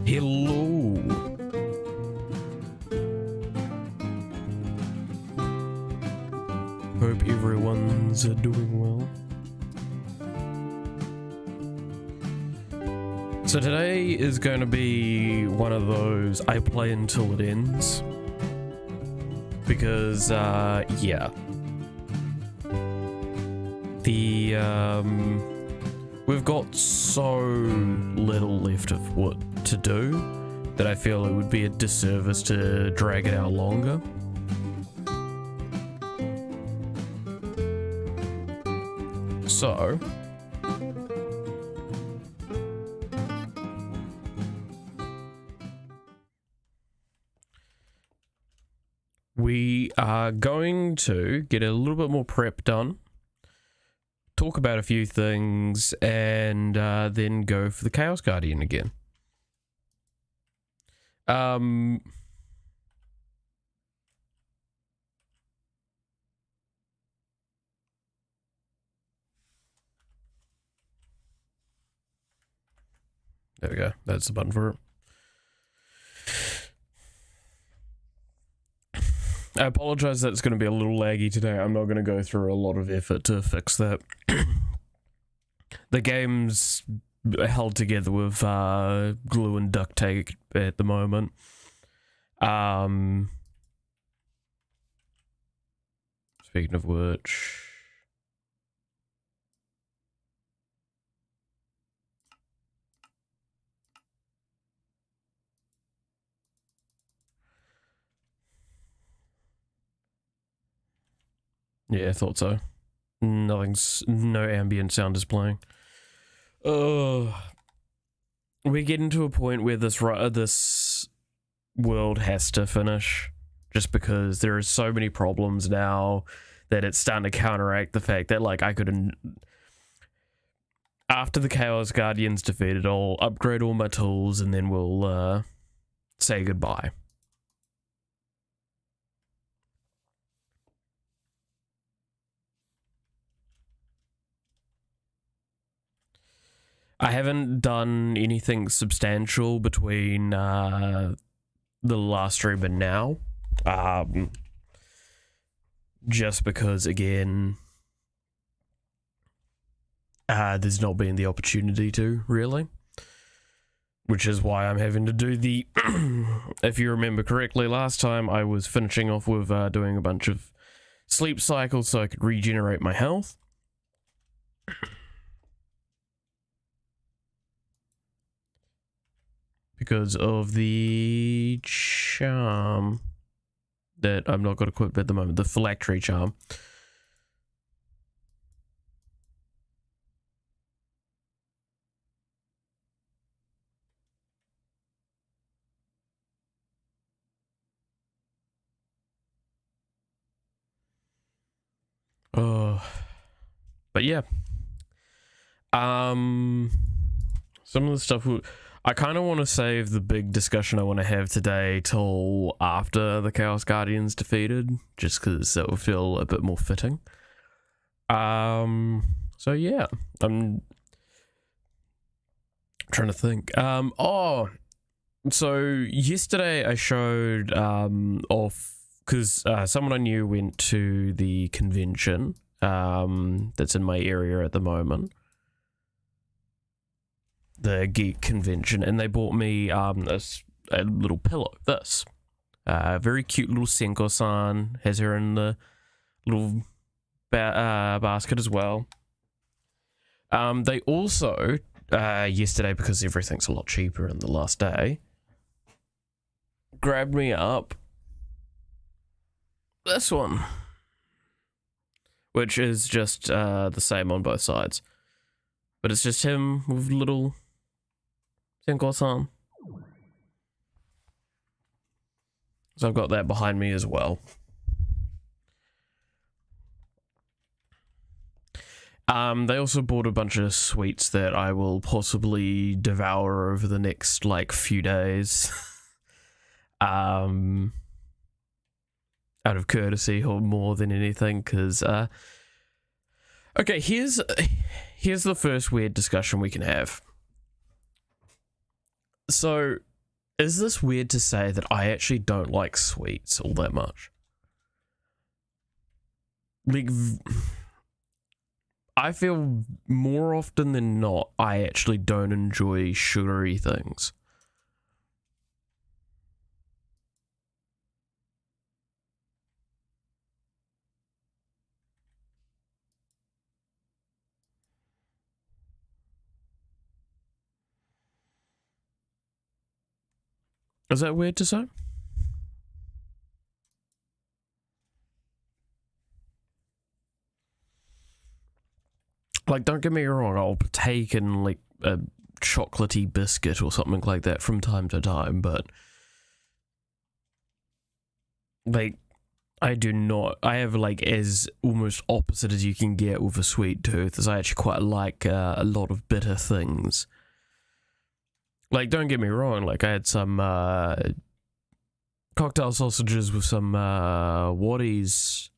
Hello. Hope everyone's doing well. So today is going to be one of those I play until it ends. Because, yeah. We've got so little left of what to do that I feel it would be a disservice to drag it out longer. So, we are going to get a little bit more prep done, talk about a few things, and then go for the Chaos Guardian again. There we go. That's the button for it. I apologize that it's going to be a little laggy today. I'm not going to go through a lot of effort to fix that. The game's held together with glue and duct tape at the moment. Speaking of which... Yeah, I thought so. No ambient sound is playing. We're getting to a point where this world has to finish, just because there are so many problems now that it's starting to counteract the fact that, like, I couldn't... After the Chaos Guardian's defeated, I'll upgrade all my tools and then we'll say goodbye. I haven't done anything substantial between the last stream and now. Just because, again, there's not been the opportunity to, really. Which is why I'm having to do the... If you remember correctly, last time I was finishing off with doing a bunch of sleep cycles so I could regenerate my health. Because of the charm that I'm not got equipped at the moment, the phylactery charm. Oh, but yeah. Some of the stuff I kind of want to save the big discussion I want to have today till after the Chaos Guardian's defeated, just because that will feel a bit more fitting. So yeah, I'm trying to think. So yesterday I showed off, because someone I knew went to the convention that's in my area at the moment. The geek convention, and they bought me a little pillow. This very cute little Senko-san, has her in the little basket as well. They also yesterday, because everything's a lot cheaper in the last day, grabbed me up this one, which is just the same on both sides, but it's just him with little Senko-san. So I've got that behind me as well. They also bought a bunch of sweets that I will possibly devour over the next, like, few days. Out of courtesy or more than anything, because, okay, here's the first weird discussion we can have. So, Is this weird to say that I actually don't like sweets all that much? Like, I feel more often than not, I actually don't enjoy sugary things. Is that weird to say? Like, don't get me wrong, I'll take in, like, a chocolatey biscuit or something like that from time to time, but, like, I do not, I have, like, as almost opposite as you can get with a sweet tooth, as I actually quite like a lot of bitter things. Like, don't get me wrong, like, I had some, cocktail sausages with some, Waddies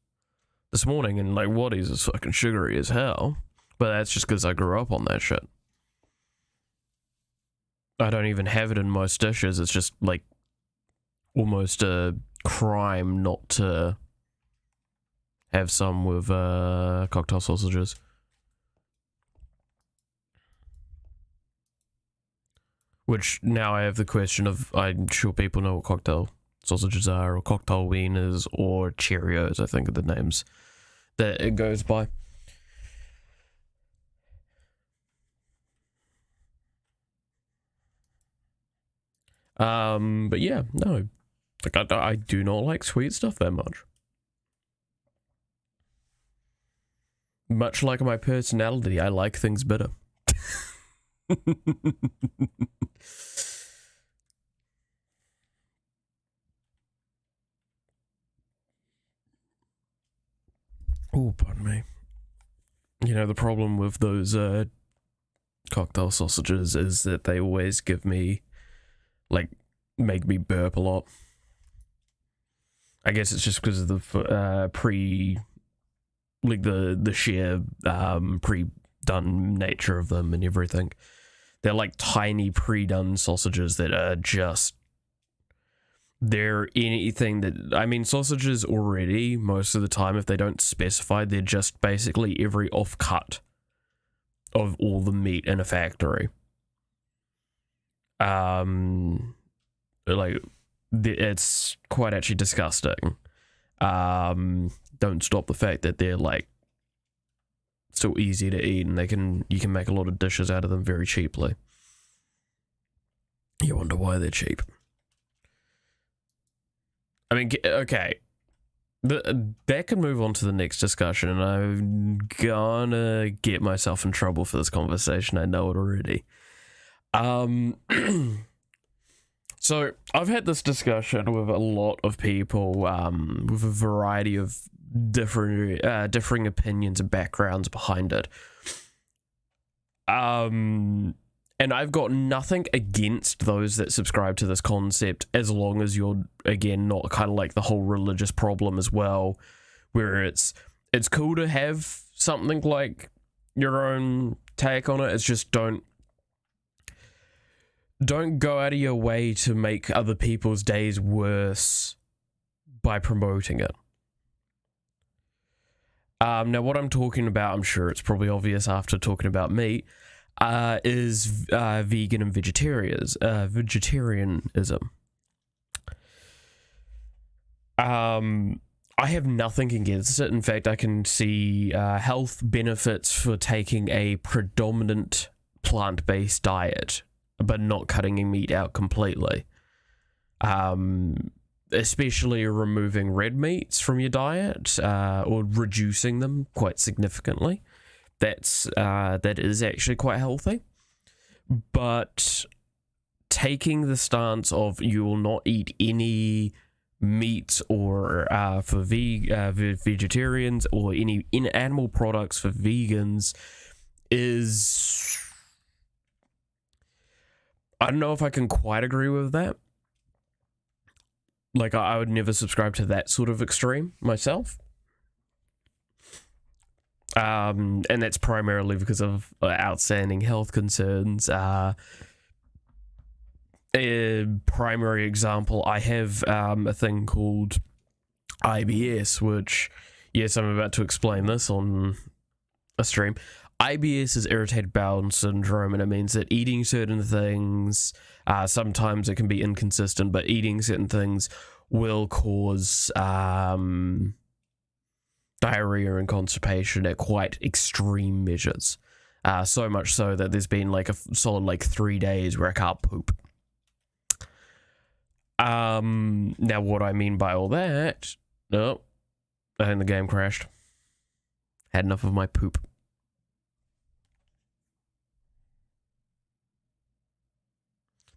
this morning, and, like, Waddies is fucking sugary as hell. But that's just because I grew up on that shit. I don't even have it in most dishes. It's just, like, almost a crime not to have some with cocktail sausages. Which, now I have the question of, I'm sure people know what cocktail sausages are, or cocktail wieners, or Cheerios, I think are the names that it goes by. But yeah, no. Like, I do not like sweet stuff that much. Much like my personality, I like things bitter. Oh, pardon me. You know, the problem with those cocktail sausages is that they always give me, like, make me burp a lot. I guess it's just because of the the sheer pre-done nature of them and everything. They're like tiny pre-done sausages that are just, they're anything that, I mean, sausages already, most of the time, if they don't specify, they're just basically every off-cut of all the meat in a factory. Like, it's quite actually disgusting. Don't stop the fact that they're, like, so easy to eat, and you can make a lot of dishes out of them very cheaply. You wonder why they're cheap. I mean, okay, that can move on to the next discussion, and I'm gonna get myself in trouble for this conversation. I know it already. So I've had this discussion with a lot of people, with a variety of differing opinions and backgrounds behind it. And I've got nothing against those that subscribe to this concept, as long as you're, again, not kind of like the whole religious problem as well, where it's cool to have something like your own take on it. It's just don't go out of your way to make other people's days worse by promoting it. Now, what I'm talking about, I'm sure it's probably obvious after talking about meat, is vegan and vegetarianism. I have nothing against it. In fact, I can see health benefits for taking a predominant plant-based diet, but not cutting meat out completely. Especially removing red meats from your diet, or reducing them quite significantly. That is actually quite healthy. But taking the stance of you will not eat any meat or for vegetarians, or any animal products for vegans, is, I don't know if I can quite agree with that. Like, I would never subscribe to that sort of extreme myself. And that's primarily because of outstanding health concerns. a primary example, I have a thing called IBS, which, yes, I'm about to explain this on a stream. IBS is irritated bowel syndrome, and it means that eating certain things, sometimes it can be inconsistent, but eating certain things will cause diarrhea and constipation at quite extreme measures. So much so that there's been like a solid like 3 days where I can't poop. Now what I mean by all that, no, I think the game crashed. Had enough of my poop.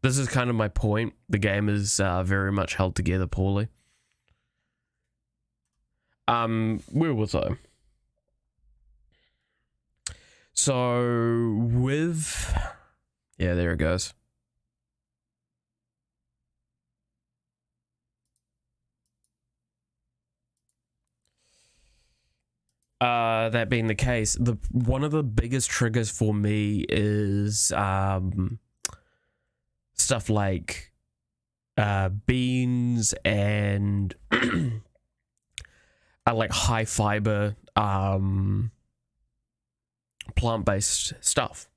This is kind of my point. The game is very much held together poorly. Where was I? So with, yeah, there it goes. That being the case, one of the biggest triggers for me is stuff like beans and like high fiber plant-based stuff,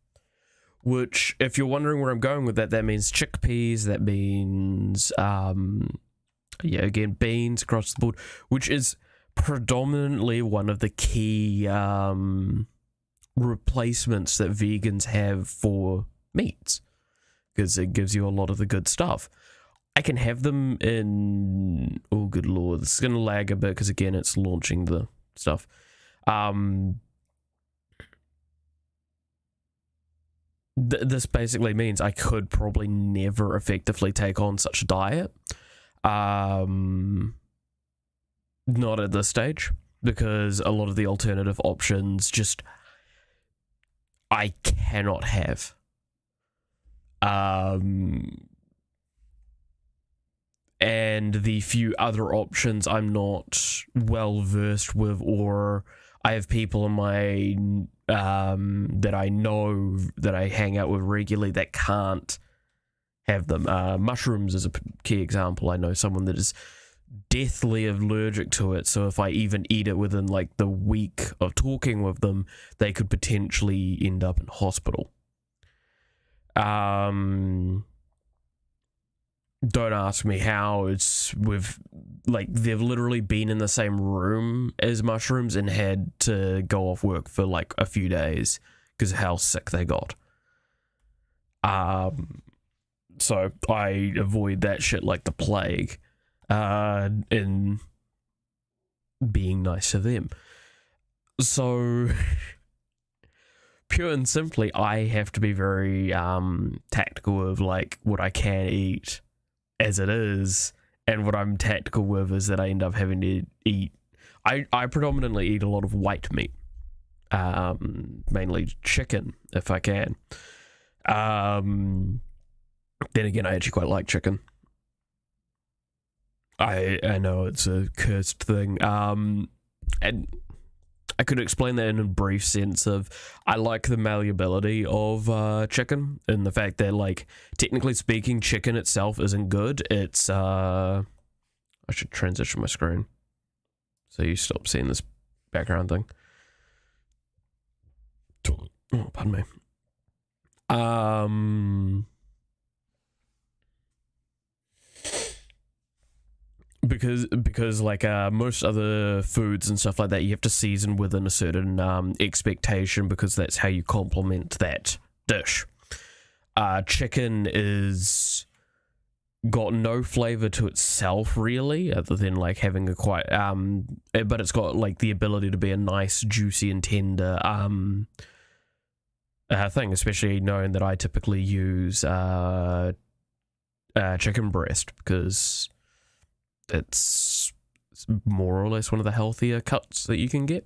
which, if you're wondering where I'm going with that, that means chickpeas, that means yeah, again, beans across the board, which is predominantly one of the key replacements that vegans have for meats, because it gives you a lot of the good stuff. I can have them in, oh good lord, this is going to lag a bit because again it's launching the stuff. This basically means I could probably never effectively take on such a diet. Not at this stage, because a lot of the alternative options just I cannot have. And the few other options I'm not well versed with, or I have people in my that I know that I hang out with regularly that can't have them. Mushrooms is a key example. I know someone that is deathly allergic to it, so if I even eat it within like the week of talking with them, they could potentially end up in hospital. Don't ask me how. It's with, like, they've literally been in the same room as mushrooms and had to go off work for like a few days because of how sick they got. So I avoid that shit like the plague, in being nice to them. So pure and simply, I have to be very tactical of like what I can eat as it is, and what I'm tactical with is that I end up having to eat. I predominantly eat a lot of white meat, mainly chicken if I can. Then again, I actually quite like chicken. I know it's a cursed thing. And I could explain that in a brief sense of I like the malleability of chicken, and the fact that, like, technically speaking, chicken itself isn't good. It's I should transition my screen so you stop seeing this background thing. Oh, pardon me. Because like most other foods and stuff like that, you have to season within a certain expectation, because that's how you complement that dish. Chicken is got no flavor to itself really, other than like having a quite but it's got like the ability to be a nice, juicy and tender thing, especially knowing that I typically use chicken breast, because it's more or less one of the healthier cuts that you can get.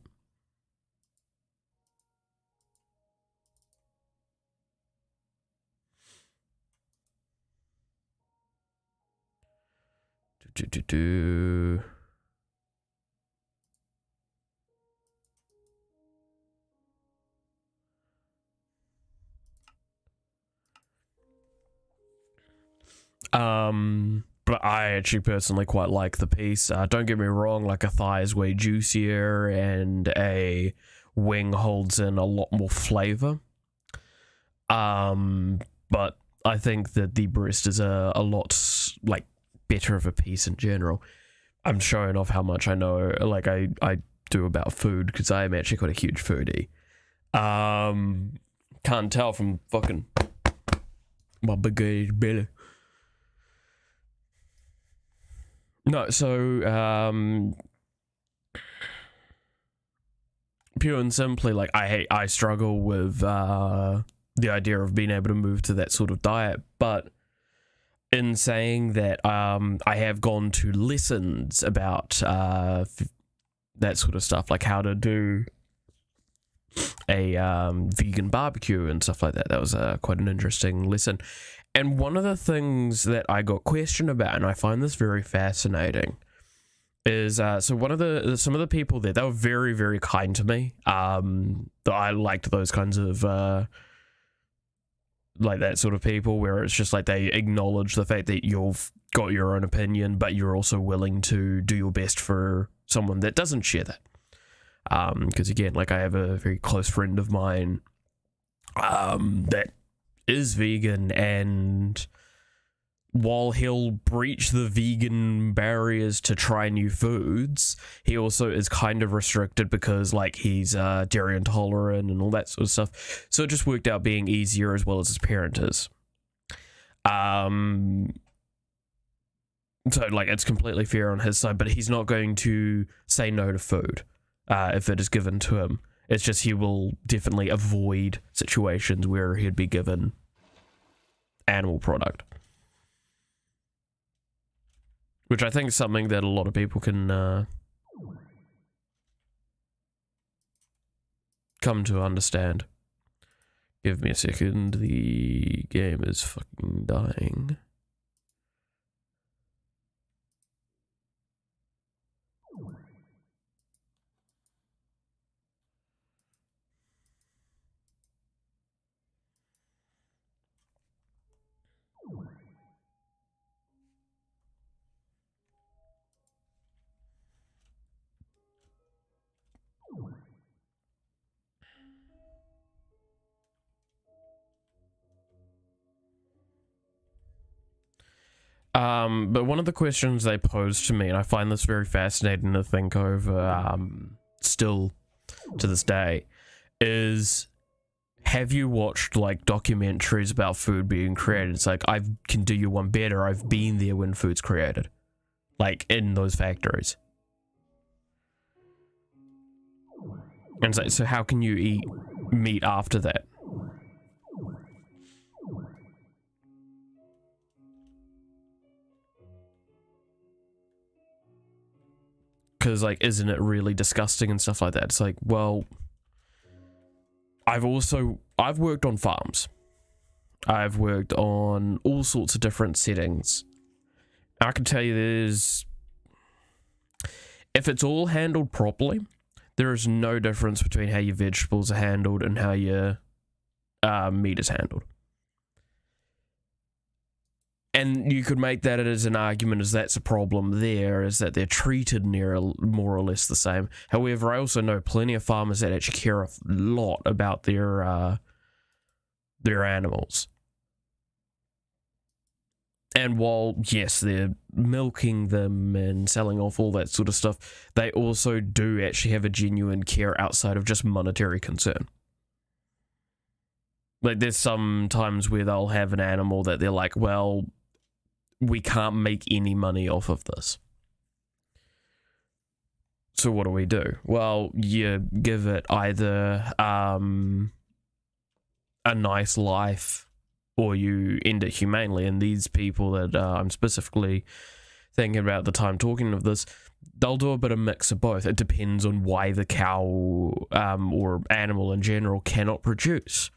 But I actually personally quite like the piece. Don't get me wrong, like a thigh is way juicier and a wing holds in a lot more flavor. But I think that the breast is a lot like better of a piece in general. I'm showing off how much I know, like I do about food, because I am actually quite a huge foodie. Can't tell from fucking my big belly. No, so pure and simply, like I struggle with the idea of being able to move to that sort of diet, but in saying that, I have gone to lessons about that sort of stuff, like how to do a vegan barbecue and stuff like that. That was quite an interesting lesson. And one of the things that I got questioned about, and I find this very fascinating, is so some of the people there, they were very, very kind to me. I liked those kinds of like that sort of people, where it's just like they acknowledge the fact that you've got your own opinion, but you're also willing to do your best for someone that doesn't share that. Because again, like I have a very close friend of mine that is vegan, and while he'll breach the vegan barriers to try new foods, he also is kind of restricted because like he's dairy intolerant and all that sort of stuff. So it just worked out being easier, as well as his parent is. So like it's completely fair on his side, but he's not going to say no to food if it is given to him. It's just he will definitely avoid situations where he'd be given animal product, which I think is something that a lot of people can come to understand. Give me a second. The game is fucking dying. But one of the questions they posed to me, and I find this very fascinating to think over still to this day, is have you watched like documentaries about food being created? It's like, I can do you one better. I've been there when food's created, like in those factories. And so how can you eat meat after that? Because like, isn't it really disgusting and stuff like that? It's like, well, I've worked on farms. I've worked on all sorts of different settings. I can tell you if it's all handled properly, there is no difference between how your vegetables are handled and how your meat is handled. And you could make that as an argument, as that's a problem there, is that they're treated more or less the same. However, I also know plenty of farmers that actually care a lot about their animals. And while, yes, they're milking them and selling off all that sort of stuff, they also do actually have a genuine care outside of just monetary concern. Like, there's some times where they'll have an animal that they're like, well, we can't make any money off of this. So what do? Well, you give it either a nice life, or you end it humanely. And these people that I'm specifically thinking about at the time talking of this, they'll do a bit of mix of both. It depends on why the cow or animal in general cannot produce.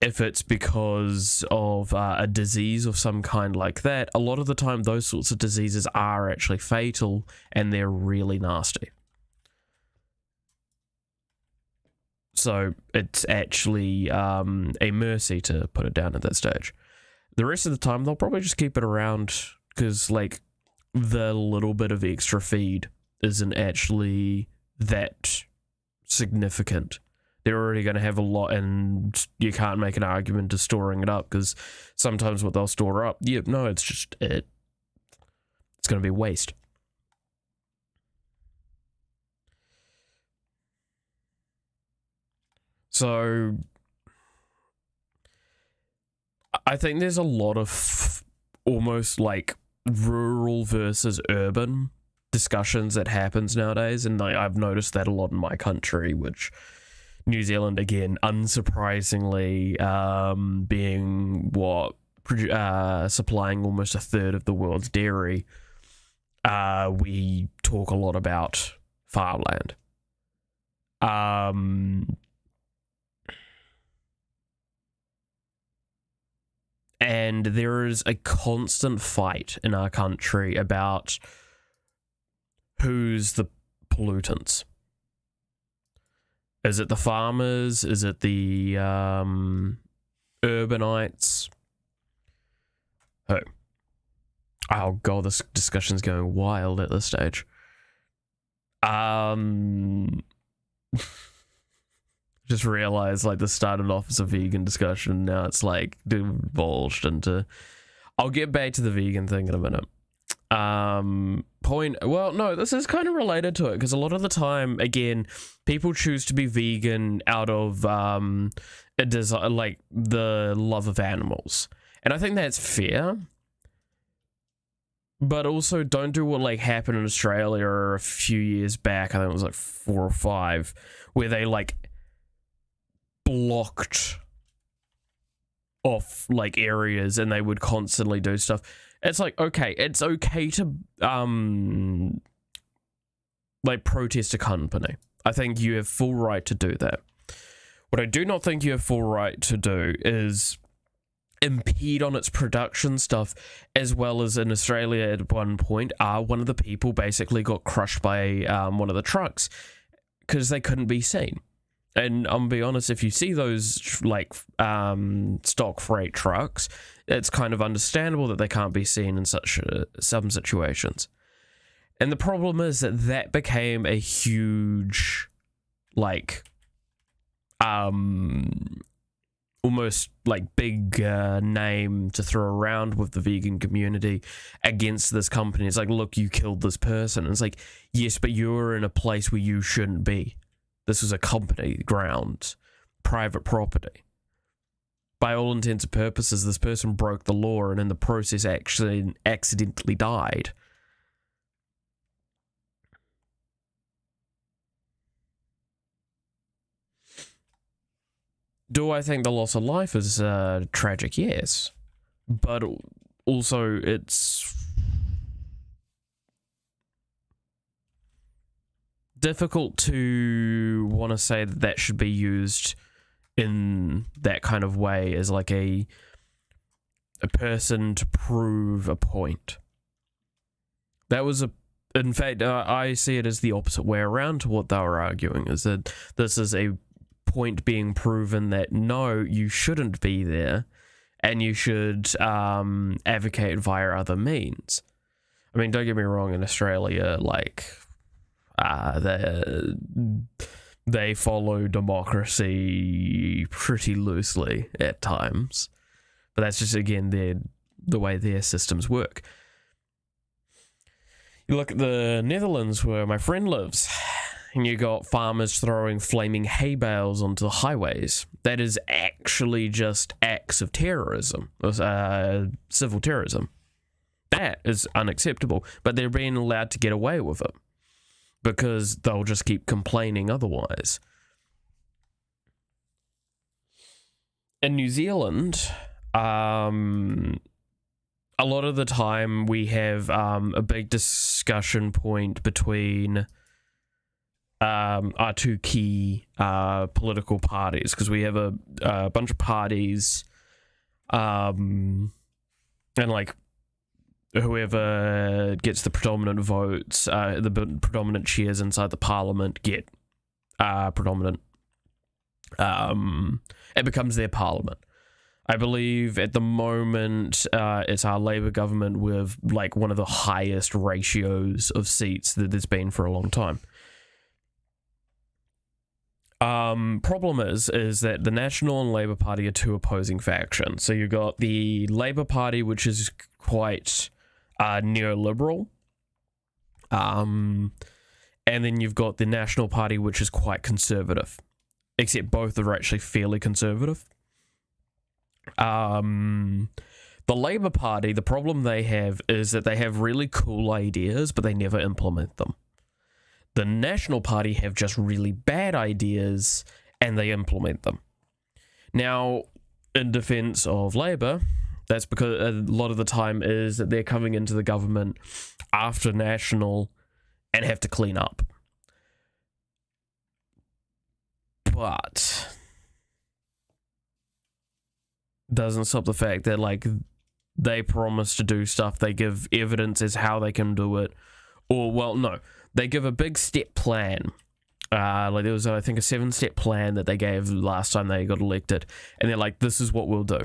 If it's because of a disease of some kind like that, a lot of the time those sorts of diseases are actually fatal, and they're really nasty. So it's actually a mercy to put it down at that stage. The rest of the time, they'll probably just keep it around because, like, the little bit of extra feed isn't actually that significant. They're already going to have a lot, and you can't make an argument to storing it up because sometimes what they'll store up, no, it's just it. It's going to be waste. So I think there's a lot of almost like rural versus urban discussions that happens nowadays, and I've noticed that a lot in my country, which New Zealand, again, unsurprisingly, being what supplying almost a third of the world's dairy, we talk a lot about farmland. And there is a constant fight in our country about who's the pollutants. Is it the farmers? Is it the urbanites? Oh god, this discussion's going wild at this stage. Just realized, like, this started off as a vegan discussion, now it's like divulged into... I'll get back to the vegan thing in a minute. Well, no, this is kind of related to it, because a lot of the time, again, people choose to be vegan out of a desire, like, the love of animals. And I think that's fair. But also, don't do what, like, happened in Australia a few years back, I think it was like 4 or 5, where they, like, blocked off, like, areas, and they would constantly do stuff. It's like, okay, it's okay to, like, protest a company. I think you have full right to do that. What I do not think you have full right to do is impede on its production stuff, as well as in Australia at one point, one of the people basically got crushed by one of the trucks because they couldn't be seen. And I'm gonna be honest, if you see those, like, stock freight trucks, it's kind of understandable that they can't be seen in such some situations. And the problem is that that became a huge, like, almost, like, big name to throw around with the vegan community against this company. It's like, look, you killed this person. And it's like, yes, but you're in a place where you shouldn't be. This was a company ground, private property. By all intents and purposes, this person broke the law and in the process actually accidentally died. Do I think the loss of life is tragic? Yes. But also it's difficult to want to say that that should be used in that kind of way as like a person to prove a point. That was in fact, I see it as the opposite way around to what they were arguing, is that this is a point being proven that no, you shouldn't be there, and you should advocate via other means. I mean, don't get me wrong, in Australia, like, they follow democracy pretty loosely at times, but that's just, again, the way their systems work. You look at the Netherlands, where my friend lives, and you got farmers throwing flaming hay bales onto the highways. That is actually just acts of terrorism, civil terrorism. That is unacceptable, but they're being allowed to get away with it because they'll just keep complaining otherwise. In New Zealand, a lot of the time we have a big discussion point between our two key political parties, because we have a bunch of parties, and like whoever gets the predominant votes, the predominant chairs inside the parliament get predominant. It becomes their parliament. I believe at the moment it's our Labour government with like one of the highest ratios of seats that there's been for a long time. Problem is that the National and Labour Party are two opposing factions. So you've got the Labour Party, which is quite neoliberal, and then you've got the National Party, which is quite conservative, except both are actually fairly conservative. The Labour Party, the problem they have is that they have really cool ideas, but they never implement them. The National Party have just really bad ideas, and they implement them. Now, in defense of Labour, that's because a lot of the time is that they're coming into the government after National and have to clean up. But doesn't stop the fact that, like, they promise to do stuff, they give evidence as how they can do it, or, well, no, they give a big step plan. Like, there was, I think, a 7-step plan that they gave last time they got elected, and they're like, this is what we'll do.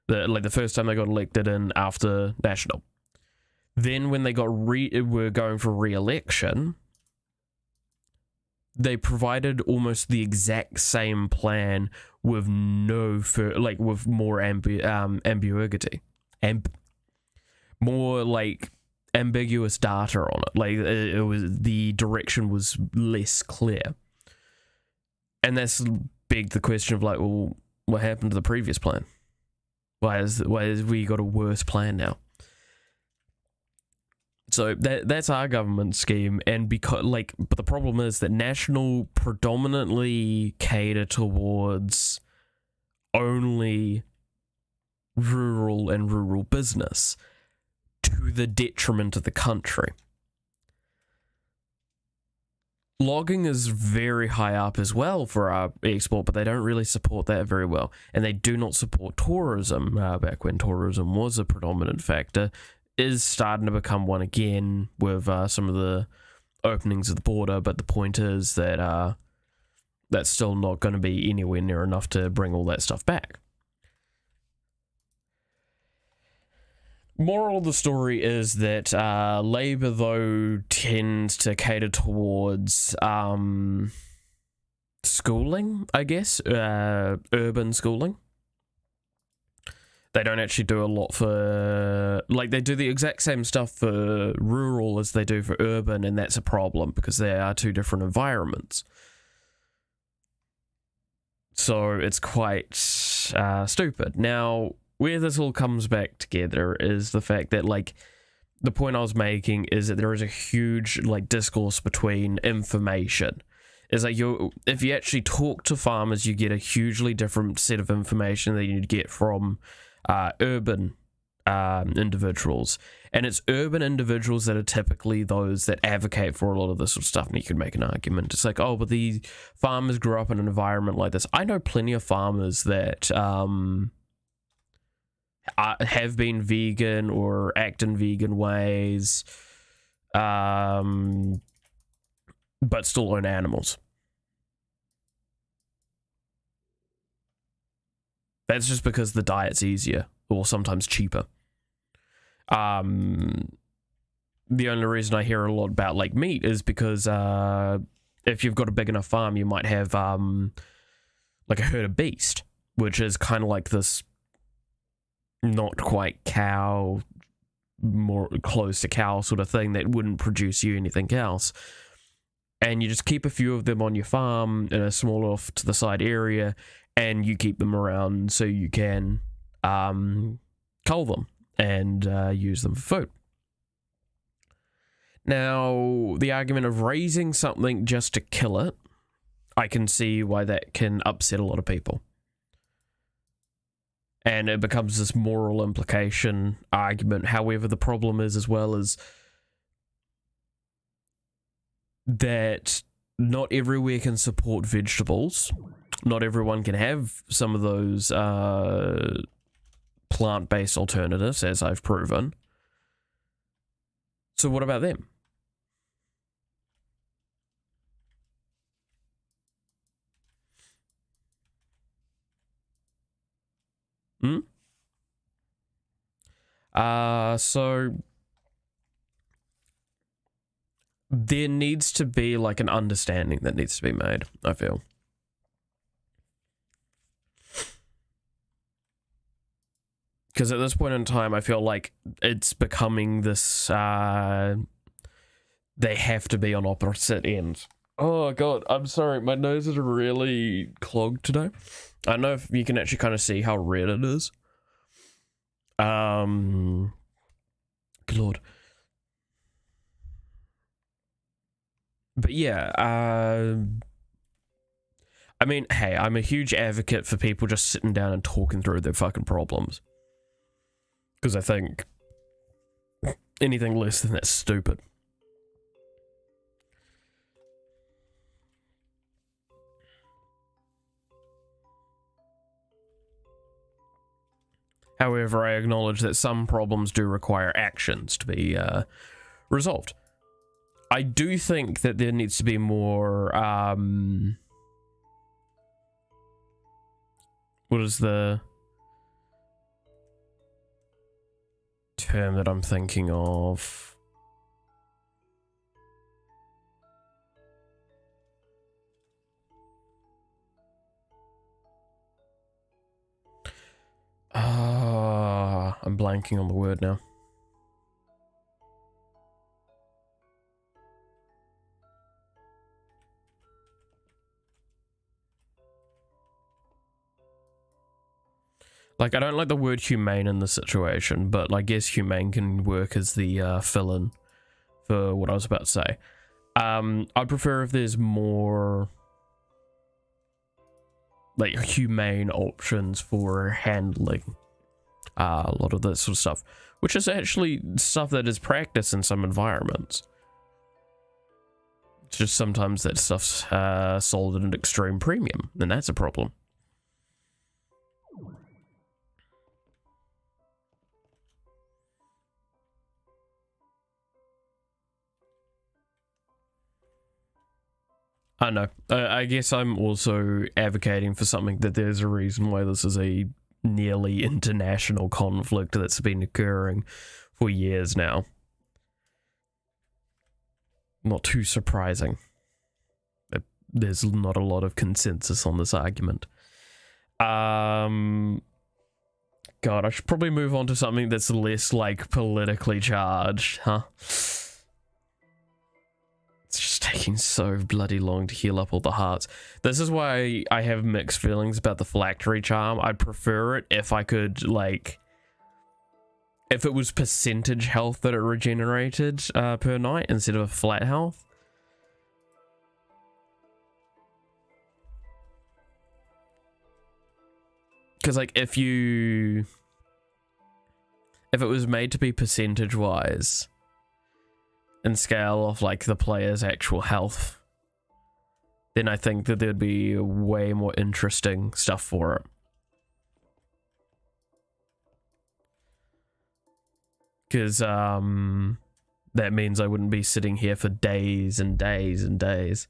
The first time they got elected and after National. Then when they were going for re-election, they provided almost the exact same plan with with more ambiguity, more like ambiguous data on it. Like it was, the direction was less clear, and that's begged the question of like, well, what happened to the previous plan? Why is we got a worse plan now? So that's our government scheme, and but the problem is that National predominantly cater towards only rural business, to the detriment of the country. Logging is very high up as well for our export, but they don't really support that very well, and they do not support tourism. Back when tourism was a predominant factor, is starting to become one again with some of the openings of the border, but the point is that that's still not going to be anywhere near enough to bring all that stuff back. Moral of the story is that Labour, though, tends to cater towards schooling, I guess, urban schooling. They don't actually do a lot for, like, they do the exact same stuff for rural as they do for urban, and that's a problem because they are two different environments. So it's quite stupid. Now, where this all comes back together is the fact that, like, the point I was making is that there is a huge, like, discourse between information. It's like if you actually talk to farmers, you get a hugely different set of information than you'd get from urban individuals. And it's urban individuals that are typically those that advocate for a lot of this sort of stuff, and you could make an argument. It's like, oh, but the farmers grew up in an environment like this. I know plenty of farmers that have been vegan or act in vegan ways, but still own animals. That's just because the diet's easier or sometimes cheaper. The only reason I hear a lot about like meat is because if you've got a big enough farm, you might have like a herd of beast, which is kind of like this not quite cow, more close to cow sort of thing that wouldn't produce you anything else. And you just keep a few of them on your farm in a small off to the side area, and you keep them around so you can cull them and use them for food. Now, the argument of raising something just to kill it, I can see why that can upset a lot of people. And it becomes this moral implication argument. However, the problem is as well is that not everywhere can support vegetables. Not everyone can have some of those plant-based alternatives, as I've proven. So what about them? Hmm? So there needs to be like an understanding that needs to be made, I feel. Because at this point in time, I feel like it's becoming this, they have to be on opposite ends. Oh god, I'm sorry, my nose is really clogged today. I don't know if you can actually kind of see how red it is. Good lord. But yeah, I mean, hey, I'm a huge advocate for people just sitting down and talking through their fucking problems. Because I think anything less than that's stupid. However, I acknowledge that some problems do require actions to be resolved. I do think that there needs to be more, what is the term that I'm thinking of? I'm blanking on the word now. Like, I don't like the word humane in this situation, but I guess humane can work as the fill-in for what I was about to say. I'd prefer if there's more like humane options for handling a lot of that sort of stuff, which is actually stuff that is practiced in some environments. It's just sometimes that stuff's sold at an extreme premium, and that's a problem. I know. I guess I'm also advocating for something that there's a reason why this is a nearly international conflict that's been occurring for years now. Not too surprising. There's not a lot of consensus on this argument. God, I should probably move on to something that's less, like, politically charged, huh? It's just taking so bloody long to heal up all the hearts. This is why I have mixed feelings about the phylactery charm. I'd prefer it if I could, like, if it was percentage health that it regenerated per night instead of flat health. Because, like, if it was made to be percentage wise and scale off like the player's actual health, then I think that there'd be way more interesting stuff for it. Because that means I wouldn't be sitting here for days and days and days.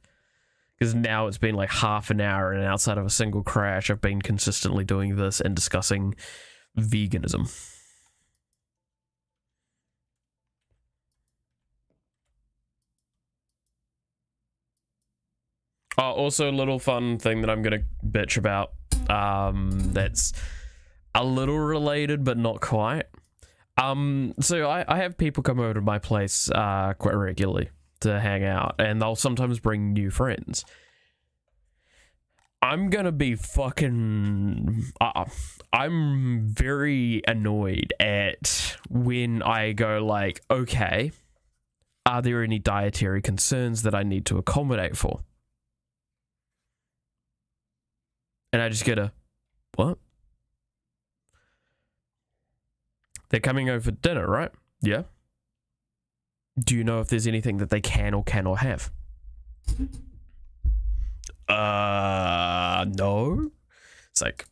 Because now it's been like half an hour, and outside of a single crash, I've been consistently doing this and discussing veganism. Also, a little fun thing that I'm going to bitch about that's a little related, but not quite. So I have people come over to my place quite regularly to hang out, and they'll sometimes bring new friends. I'm gonna be fucking... I'm very annoyed at when I go like, okay, are there any dietary concerns that I need to accommodate for? And I just get a, what? They're coming over for dinner, right? Yeah. Do you know if there's anything that they can or cannot have? No. It's like,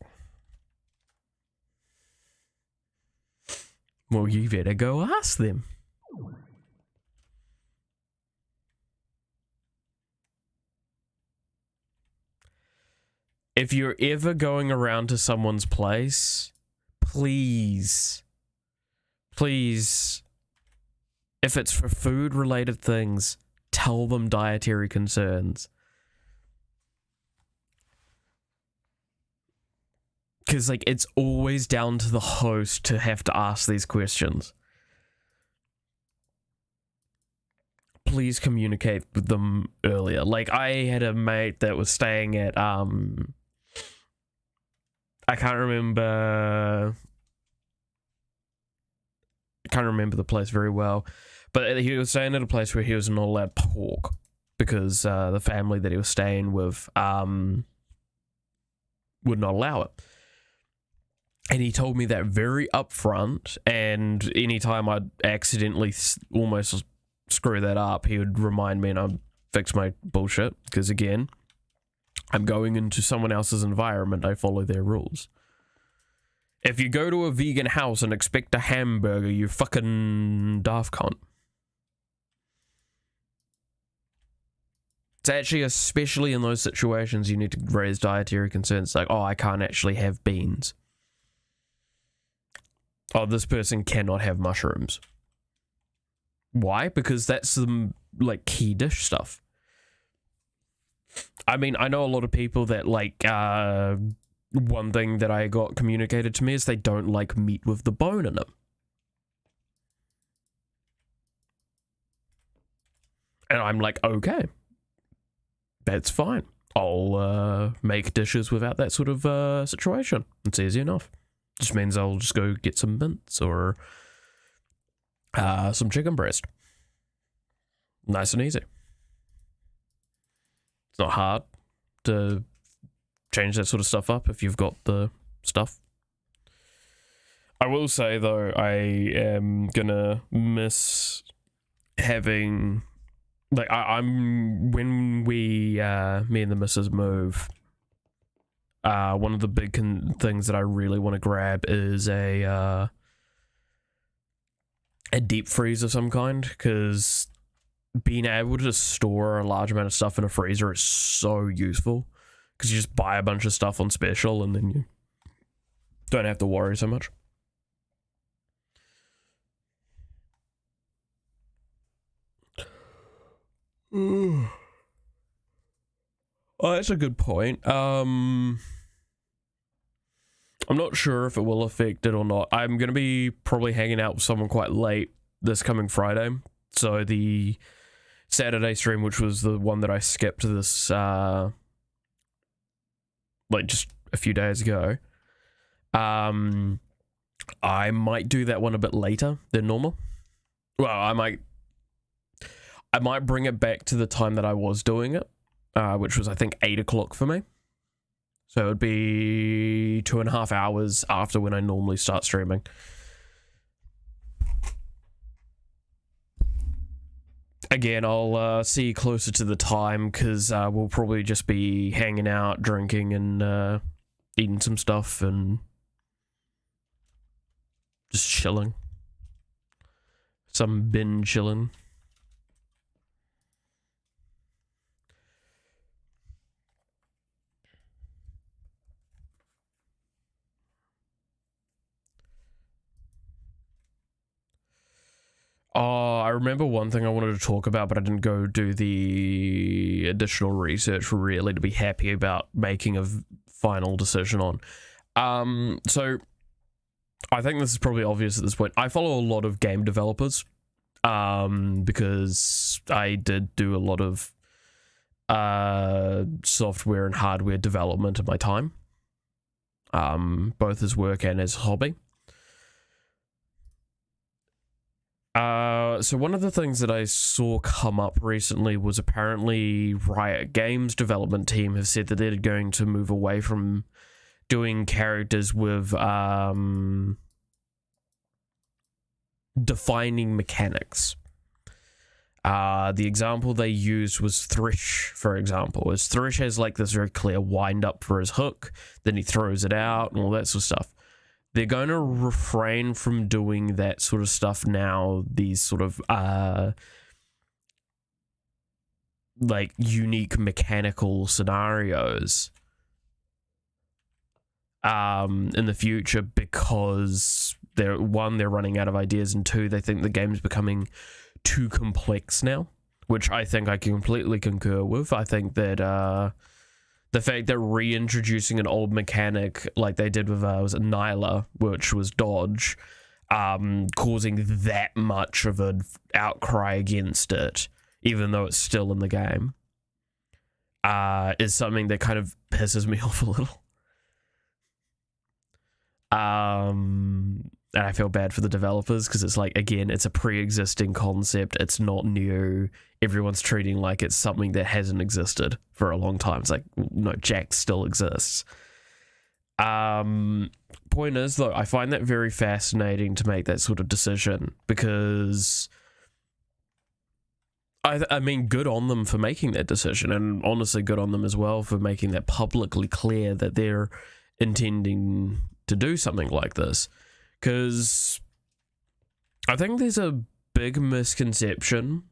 well, you better go ask them. If you're ever going around to someone's place, please, please, if it's for food related things, tell them dietary concerns. Because, like, it's always down to the host to have to ask these questions. Please communicate with them earlier. Like, I had a mate that was staying at, I can't remember the place very well, but he was staying at a place where he was not allowed pork because the family that he was staying with would not allow it. And he told me that very upfront, and anytime I'd accidentally almost screw that up, he would remind me and I'd fix my bullshit, because again, I'm going into someone else's environment, I follow their rules. If you go to a vegan house and expect a hamburger, you fucking daft cunt. It's actually, especially in those situations, you need to raise dietary concerns, like, oh, I can't actually have beans. Oh, this person cannot have mushrooms. Why? Because that's some, like, key dish stuff. I mean, I know a lot of people that, like, one thing that I got communicated to me is they don't like meat with the bone in it. And I'm like, okay, that's fine. I'll make dishes without that sort of situation. It's easy enough. Just means I'll just go get some mince or some chicken breast. Nice and easy. It's not hard to change that sort of stuff up if you've got the stuff. I will say, though, I am gonna miss having, like, I'm when we me and the missus move, one of the big things that I really want to grab is a deep freeze of some kind, because being able to store a large amount of stuff in a freezer is so useful, because you just buy a bunch of stuff on special and then you don't have to worry so much. Oh, that's a good point. I'm not sure if it will affect it or not. I'm going to be probably hanging out with someone quite late this coming Friday. So the Saturday stream, which was the one that I skipped this, like, just a few days ago, I might do that one a bit later than normal. Well, I might bring it back to the time that I was doing it, which was, I think, 8 o'clock for me. So it would be 2.5 hours after when I normally start streaming. Again, I'll see you closer to the time, because we'll probably just be hanging out, drinking, and eating some stuff, and just chilling. Some bin chilling. Oh, I remember one thing I wanted to talk about, but I didn't go do the additional research really to be happy about making a final decision on. So I think this is probably obvious at this point. I follow a lot of game developers, because I did do a lot of software and hardware development in my time, both as work and as hobby. So one of the things that I saw come up recently was apparently Riot Games development team have said that they're going to move away from doing characters with defining mechanics. The example they used was Thresh, for example. As Thresh has, like, this very clear wind up for his hook, then he throws it out and all that sort of stuff. They're going to refrain from doing that sort of stuff now, these sort of, like, unique mechanical scenarios. in the future, because they're running out of ideas, and two, they think the game's becoming too complex now, which I think I completely concur with. I think that the fact that reintroducing an old mechanic like they did with was it Nyla, which was dodge, causing that much of an outcry against it, even though it's still in the game, is something that kind of pisses me off a little. And I feel bad for the developers, because it's like, again, it's a pre-existing concept. It's not new. Everyone's treating like it's something that hasn't existed for a long time. It's like, no, Jack still exists. Point is, though, I find that very fascinating to make that sort of decision, because I mean, good on them for making that decision, and honestly, good on them as well for making that publicly clear that they're intending to do something like this. Because I think there's a big misconception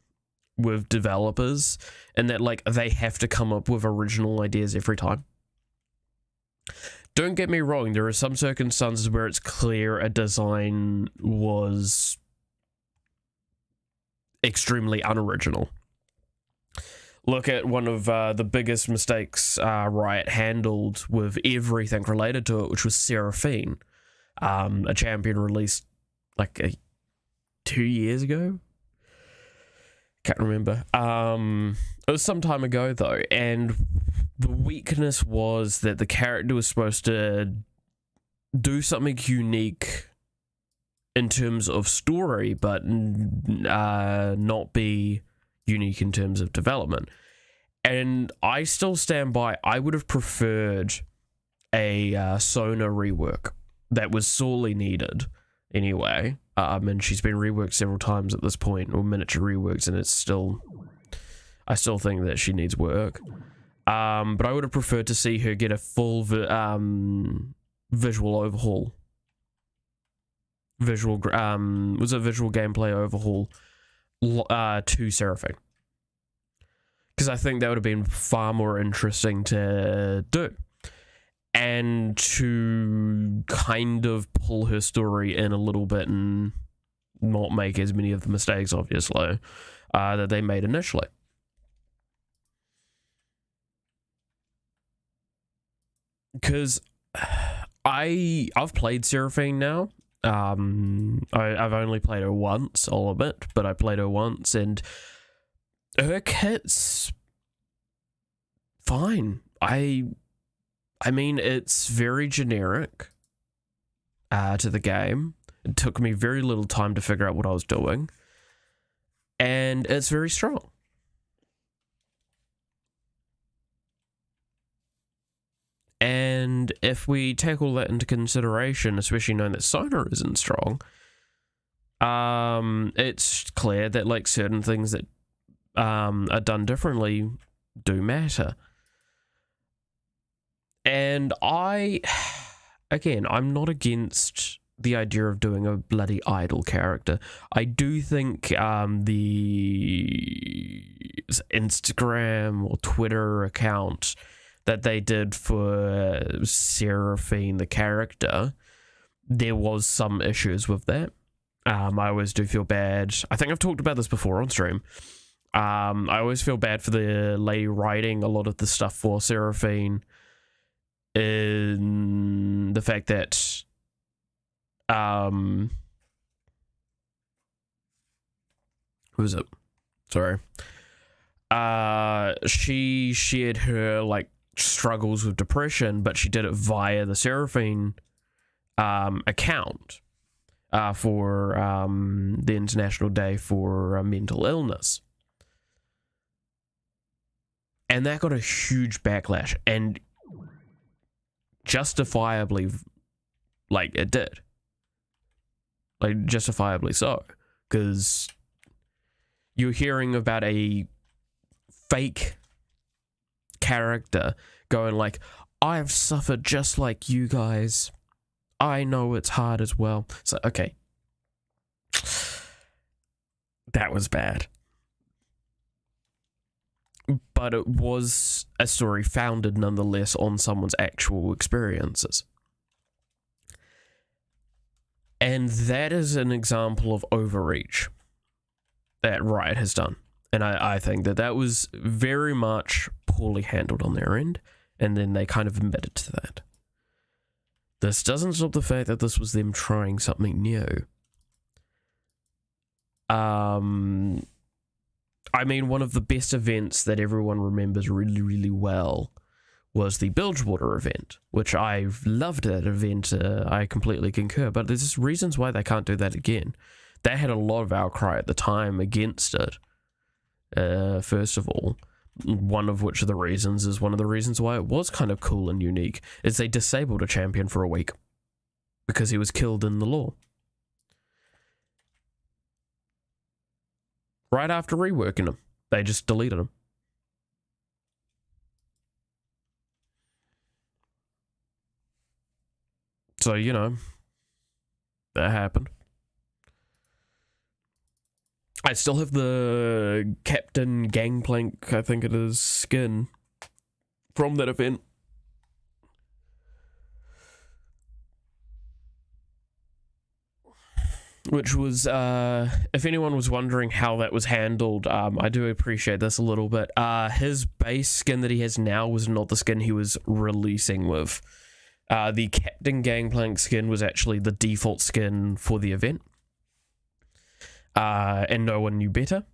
with developers, and that, like, they have to come up with original ideas every time. Don't get me wrong, there are some circumstances where it's clear a design was extremely unoriginal. Look at one of the biggest mistakes Riot handled with everything related to it, which was Seraphine. A champion released like 2 years ago. Can't remember. It was some time ago though, and the weakness was that the character was supposed to do something unique in terms of story, but not be unique in terms of development. And I still stand by, I would have preferred a Sona rework that was sorely needed anyway. And she's been reworked several times at this point, or miniature reworks, and it's still, I still think that she needs work. But I would have preferred to see her get a full visual overhaul. Visual gameplay overhaul to Seraphine. Because I think that would have been far more interesting to do. And to kind of pull her story in a little bit and not make as many of the mistakes, obviously, that they made initially. Because I've played Seraphine now. I've only played her once, I'll admit, but I played her once, and her kit's fine. I mean, it's very generic to the game. It took me very little time to figure out what I was doing, and it's very strong. And if we take all that into consideration, especially knowing that Sona isn't strong, it's clear that like certain things that are done differently do matter. And I'm not against the idea of doing a bloody idle character. I do think the Instagram or Twitter account that they did for Seraphine, the character, there was some issues with that. I always do feel bad. I think I've talked about this before on stream. I always feel bad for the lady writing a lot of the stuff for Seraphine, in the fact that who was it? Sorry. She shared her like struggles with depression, but she did it via the Seraphine account for the International Day for Mental Illness. And that got a huge backlash, and justifiably, like, it did. Like, justifiably so. Because you're hearing about a fake character going like, I've suffered just like you guys. I know it's hard as well. So, okay. That was bad. But it was a story founded nonetheless on someone's actual experiences. And that is an example of overreach that Riot has done. And I think that that was very much poorly handled on their end, and then they kind of admitted to that. This doesn't stop the fact that this was them trying something new. I mean, one of the best events that everyone remembers really, really well was the Bilgewater event, which I've loved that event. I completely concur, but there's reasons why they can't do that again. They had a lot of outcry at the time against it. First of all, one of the reasons why it was kind of cool and unique is they disabled a champion for a week because he was killed in the lore. Right after reworking him, they just deleted him. So, you know, that happened. I still have the Captain Gangplank, I think it is, skin from that event. Which was, if anyone was wondering how that was handled, I do appreciate this a little bit. His base skin that he has now was not the skin he was releasing with. The Captain Gangplank skin was actually the default skin for the event. And no one knew better.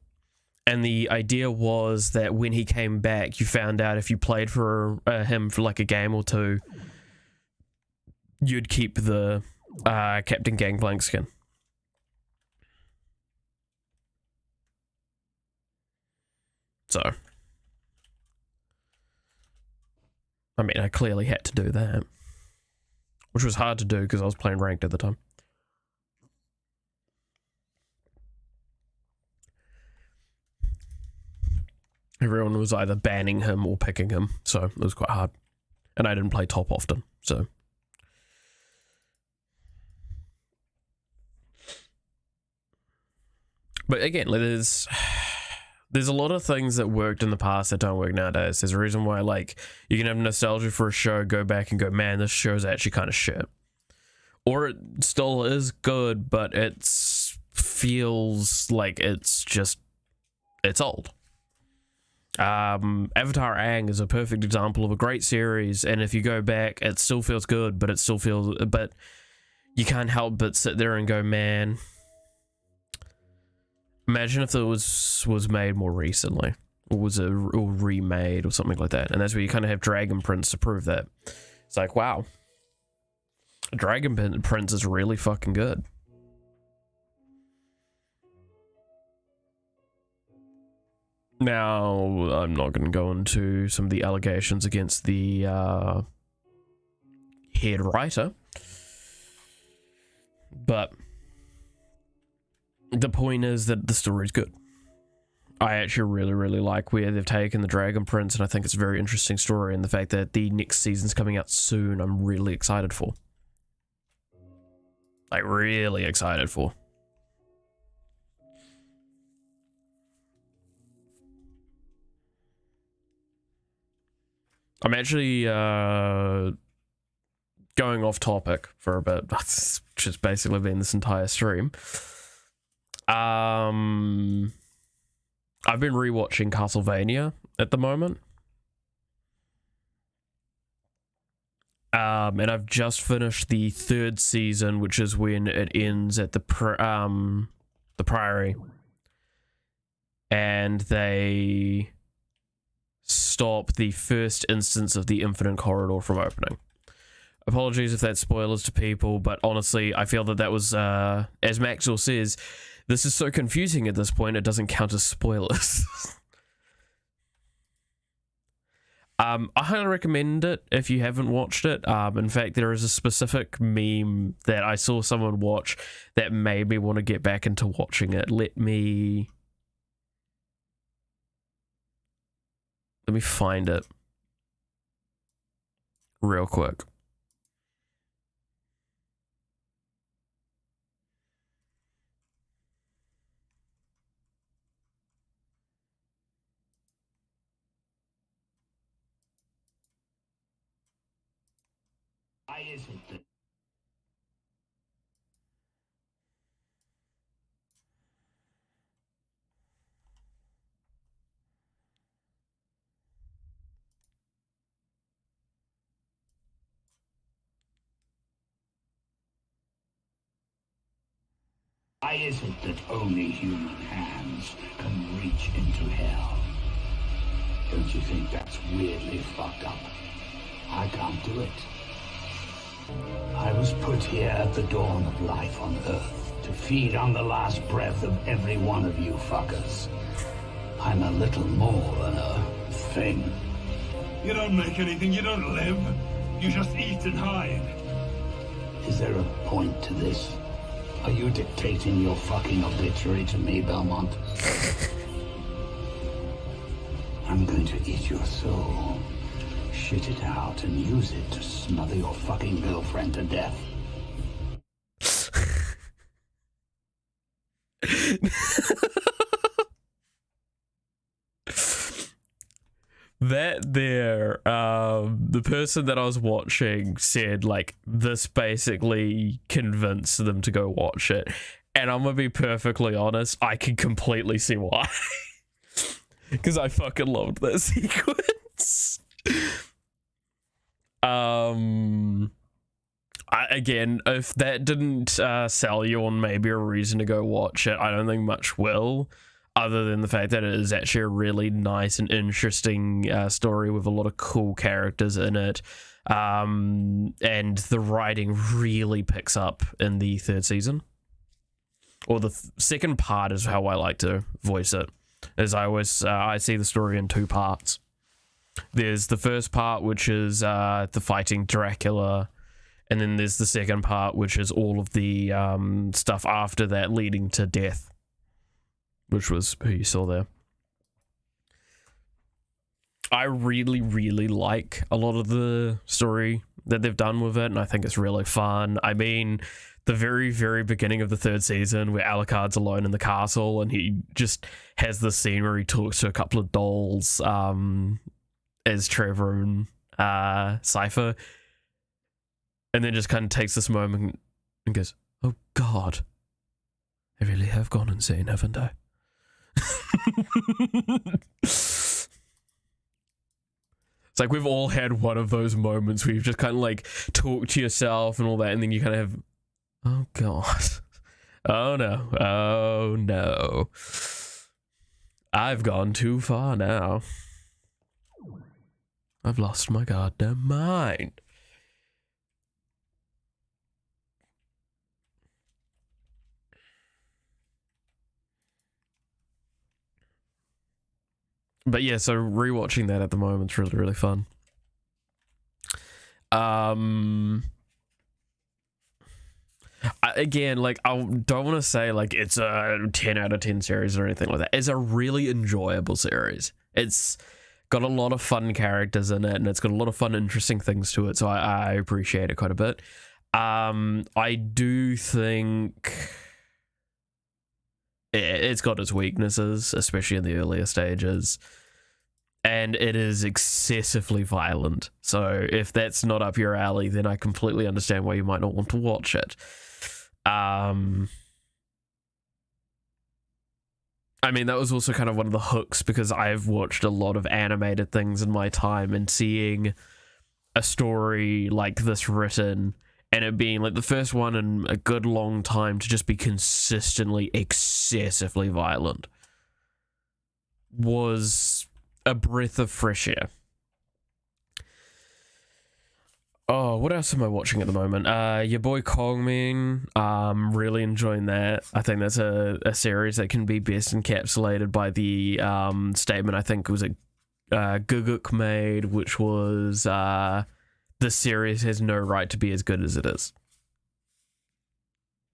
And the idea was that when he came back, you found out if you played for him for like a game or two, you'd keep the Captain Gangplank skin. So, I mean, I clearly had to do that, which was hard to do because I was playing ranked at the time. Everyone was either banning him or picking him, so it was quite hard. And I didn't play top often, so. But again, there's a lot of things that worked in the past that don't work nowadays. There's a reason why, like, you can have nostalgia for a show, go back and go, man, this show's actually kind of shit. Or it still is good, but it feels like it's old. Avatar Aang is a perfect example of a great series, and if you go back, it still feels good, but but you can't help but sit there and go, man, imagine if it was made more recently, or remade or something like that. And that's where you kind of have Dragon Prince to prove that. It's like, wow, Dragon Prince is really fucking good. Now, I'm not going to go into some of the allegations against the head writer, but the point is that the story's good. I actually really, really like where they've taken the Dragon Prince, and I think it's a very interesting story, and the fact that the next season's coming out soon, I'm really excited for. Like, really excited for. I'm actually going off topic for a bit, which has basically been this entire stream. I've been rewatching Castlevania at the moment. And I've just finished the 3rd season, which is when it ends at the Priory. And they stop the first instance of the Infinite Corridor from opening. Apologies if that's spoilers to people, but honestly, I feel that was, as Maxwell says, this is so confusing at this point, it doesn't count as spoilers. I highly recommend it if you haven't watched it. In fact, there is a specific meme that I saw someone watch that made me want to get back into watching it. Let me find it real quick. Why is it that only human hands can reach into hell? Don't you think that's weirdly fucked up? I can't do it. I was put here at the dawn of life on Earth to feed on the last breath of every one of you fuckers. I'm a little more than a thing. You don't make anything, you don't live. You just eat and hide. Is there a point to this? Are you dictating your fucking obituary to me, Belmont? I'm going to eat your soul, shit it out, and use it to smother your fucking girlfriend to death. That there, the person that I was watching said, like, this basically convinced them to go watch it. And I'm gonna be perfectly honest, I can completely see why. Because I fucking loved that sequence. Again, if that didn't sell you on maybe a reason to go watch it, I don't think much will. Other than the fact that it is actually a really nice and interesting story with a lot of cool characters in it. And the writing really picks up in the third season. Or the second part is how I like to voice it. As I always, I see the story in two parts. There's the first part, which is the fighting Dracula. And then there's the second part, which is all of the stuff after that leading to death. Which was who you saw there. I really, really like a lot of the story that they've done with it, and I think it's really fun. I mean, the very, very beginning of the third season where Alucard's alone in the castle and he just has this scene where he talks to a couple of dolls as Trevor and Cypher, and then just kind of takes this moment and goes, oh God, I really have gone insane, haven't I? It's like we've all had one of those moments where you've just kind of like talked to yourself and all that, and then you kind of have, oh God, oh no, oh no, I've gone too far now. I've lost my goddamn mind. But yeah, so rewatching that at the moment is really, really fun. Again, like, I don't want to say like it's a 10 out of 10 series or anything like that. It's a really enjoyable series. It's got a lot of fun characters in it, and it's got a lot of fun, interesting things to it. So I appreciate it quite a bit. I do think it's got its weaknesses, especially in the earlier stages, and it is excessively violent. So if that's not up your alley, then I completely understand why you might not want to watch it. I mean, that was also kind of one of the hooks, because I've watched a lot of animated things in my time, and seeing a story like this written, and it being like the first one in a good long time to just be consistently excessively violent, was a breath of fresh air. Oh, what else am I watching at the moment? Your boy Kongming. Really enjoying that. I think that's a series that can be best encapsulated by the statement I think was it Guguk made, which was this series has no right to be as good as it is.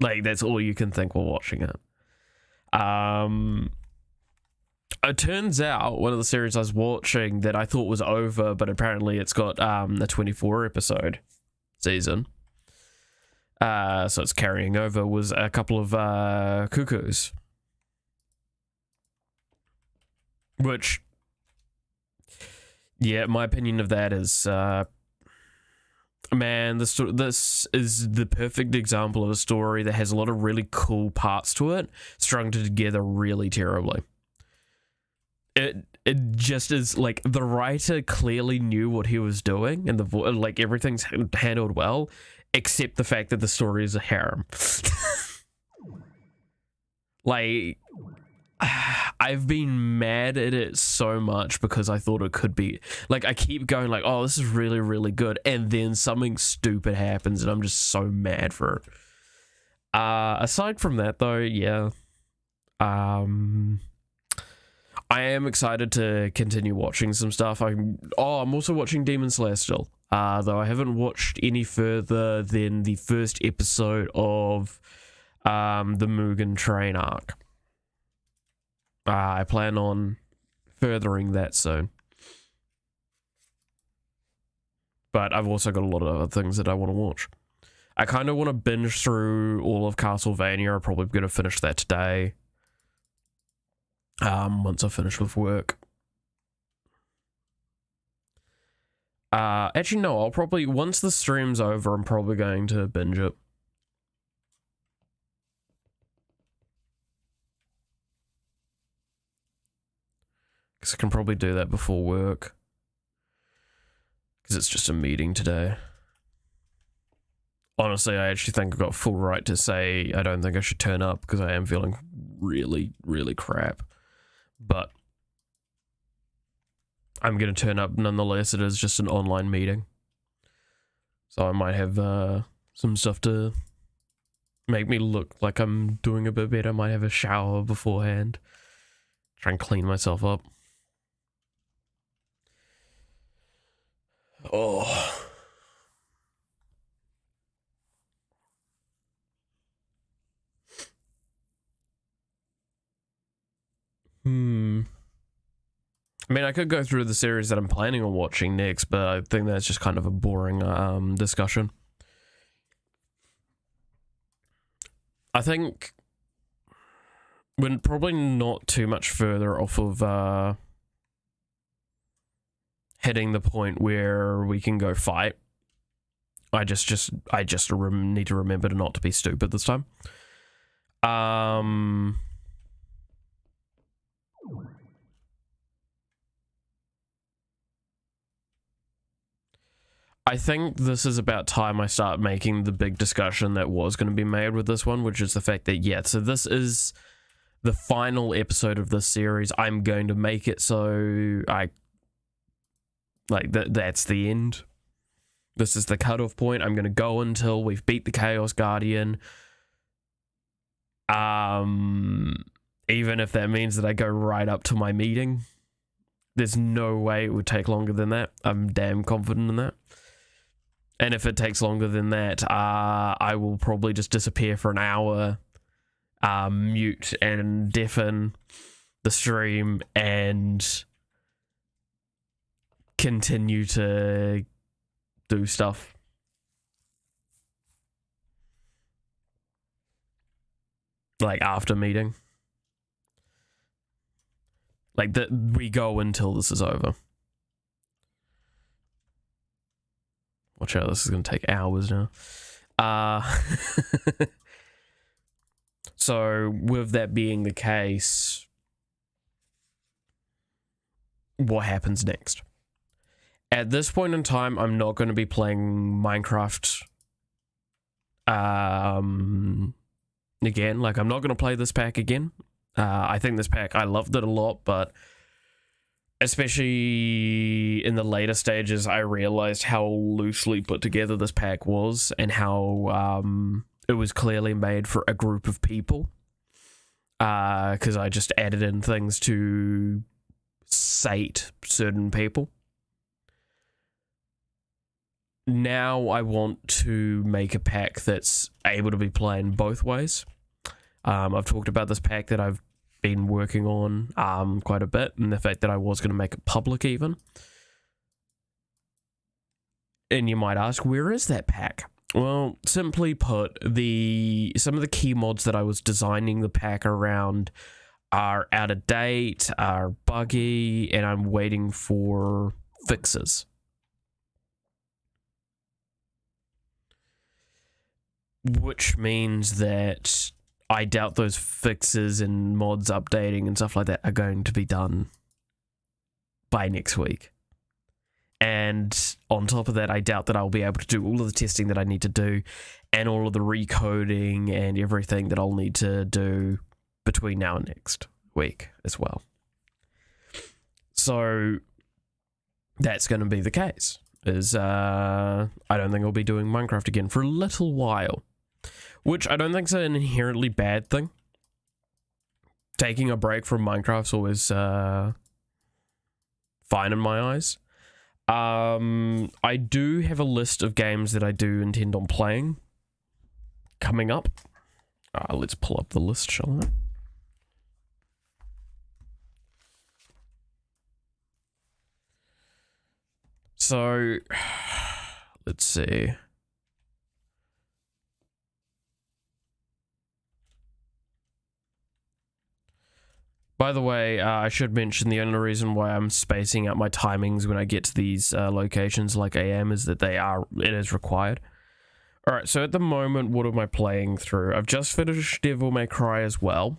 Like, that's all you can think while watching it. It turns out one of the series I was watching that I thought was over, but apparently it's got a 24 episode season. So it's carrying over, was a couple of Cuckoos. Which, yeah, my opinion of that is, man, this is the perfect example of a story that has a lot of really cool parts to it, strung together really terribly. It just is like the writer clearly knew what he was doing, and like everything's handled well, except the fact that the story is a harem. Like, I've been mad at it so much because I thought it could be, like, I keep going like, oh, this is really, really good, and then something stupid happens and I'm just so mad for it. Aside from that though, yeah. I am excited to continue watching some stuff. I'm also watching Demon Slayer still. Though I haven't watched any further than the first episode of the Mugen Train arc. I plan on furthering that soon. But I've also got a lot of other things that I want to watch. I kind of want to binge through all of Castlevania. I'm probably going to finish that today. Once I finish with work. Actually, no, I'll probably, once the stream's over, I'm probably going to binge it. Because I can probably do that before work. Because it's just a meeting today. Honestly, I actually think I've got full right to say I don't think I should turn up because I am feeling really, really crap. But I'm going to turn up nonetheless. It is just an online meeting. So I might have some stuff to make me look like I'm doing a bit better. I might have a shower beforehand. Try and clean myself up. Oh. I mean, I could go through the series that I'm planning on watching next, but I think that's just kind of a boring discussion. I think we're probably not too much further off of hitting the point where we can go fight. I just need to remember to not to be stupid this time. I think this is about time I start making the big discussion that was going to be made with this one, which is the fact that, yeah, so this is the final episode of this series. I'm going to make it so that's the end. This is the cutoff point. I'm going to go until we've beat the Chaos Guardian. Even if that means that I go right up to my meeting. There's no way it would take longer than that. I'm damn confident in that. And if it takes longer than that, I will probably just disappear for an hour, mute and deafen the stream, and continue to do stuff. Like after meeting. Like we go until this is over. Watch out, this is going to take hours now. So, with that being the case, what happens next? At this point in time, I'm not going to be playing Minecraft again. Like, I'm not going to play this pack again. I think this pack, I loved it a lot, but especially in the later stages, I realized how loosely put together this pack was and how it was clearly made for a group of people. Because I just added in things to sate certain people. Now I want to make a pack that's able to be played both ways. I've talked about this pack that I've been working on quite a bit, and the fact that I was going to make it public even. And you might ask, where is that pack? Well, simply put, some of the key mods that I was designing the pack around are out of date, are buggy, and I'm waiting for fixes. Which means that I doubt those fixes and mods updating and stuff like that are going to be done by next week. And on top of that, I doubt that I'll be able to do all of the testing that I need to do and all of the recoding and everything that I'll need to do between now and next week as well. So that's going to be the case. I don't think I'll be doing Minecraft again for a little while, which I don't think is an inherently bad thing. Taking a break from Minecraft's always fine in my eyes. I do have a list of games that I do intend on playing coming up. Let's pull up the list, shall I? So, let's see. By the way, I should mention the only reason why I'm spacing out my timings when I get to these locations like I am is that it is required. Alright, so at the moment, what am I playing through? I've just finished Devil May Cry as well.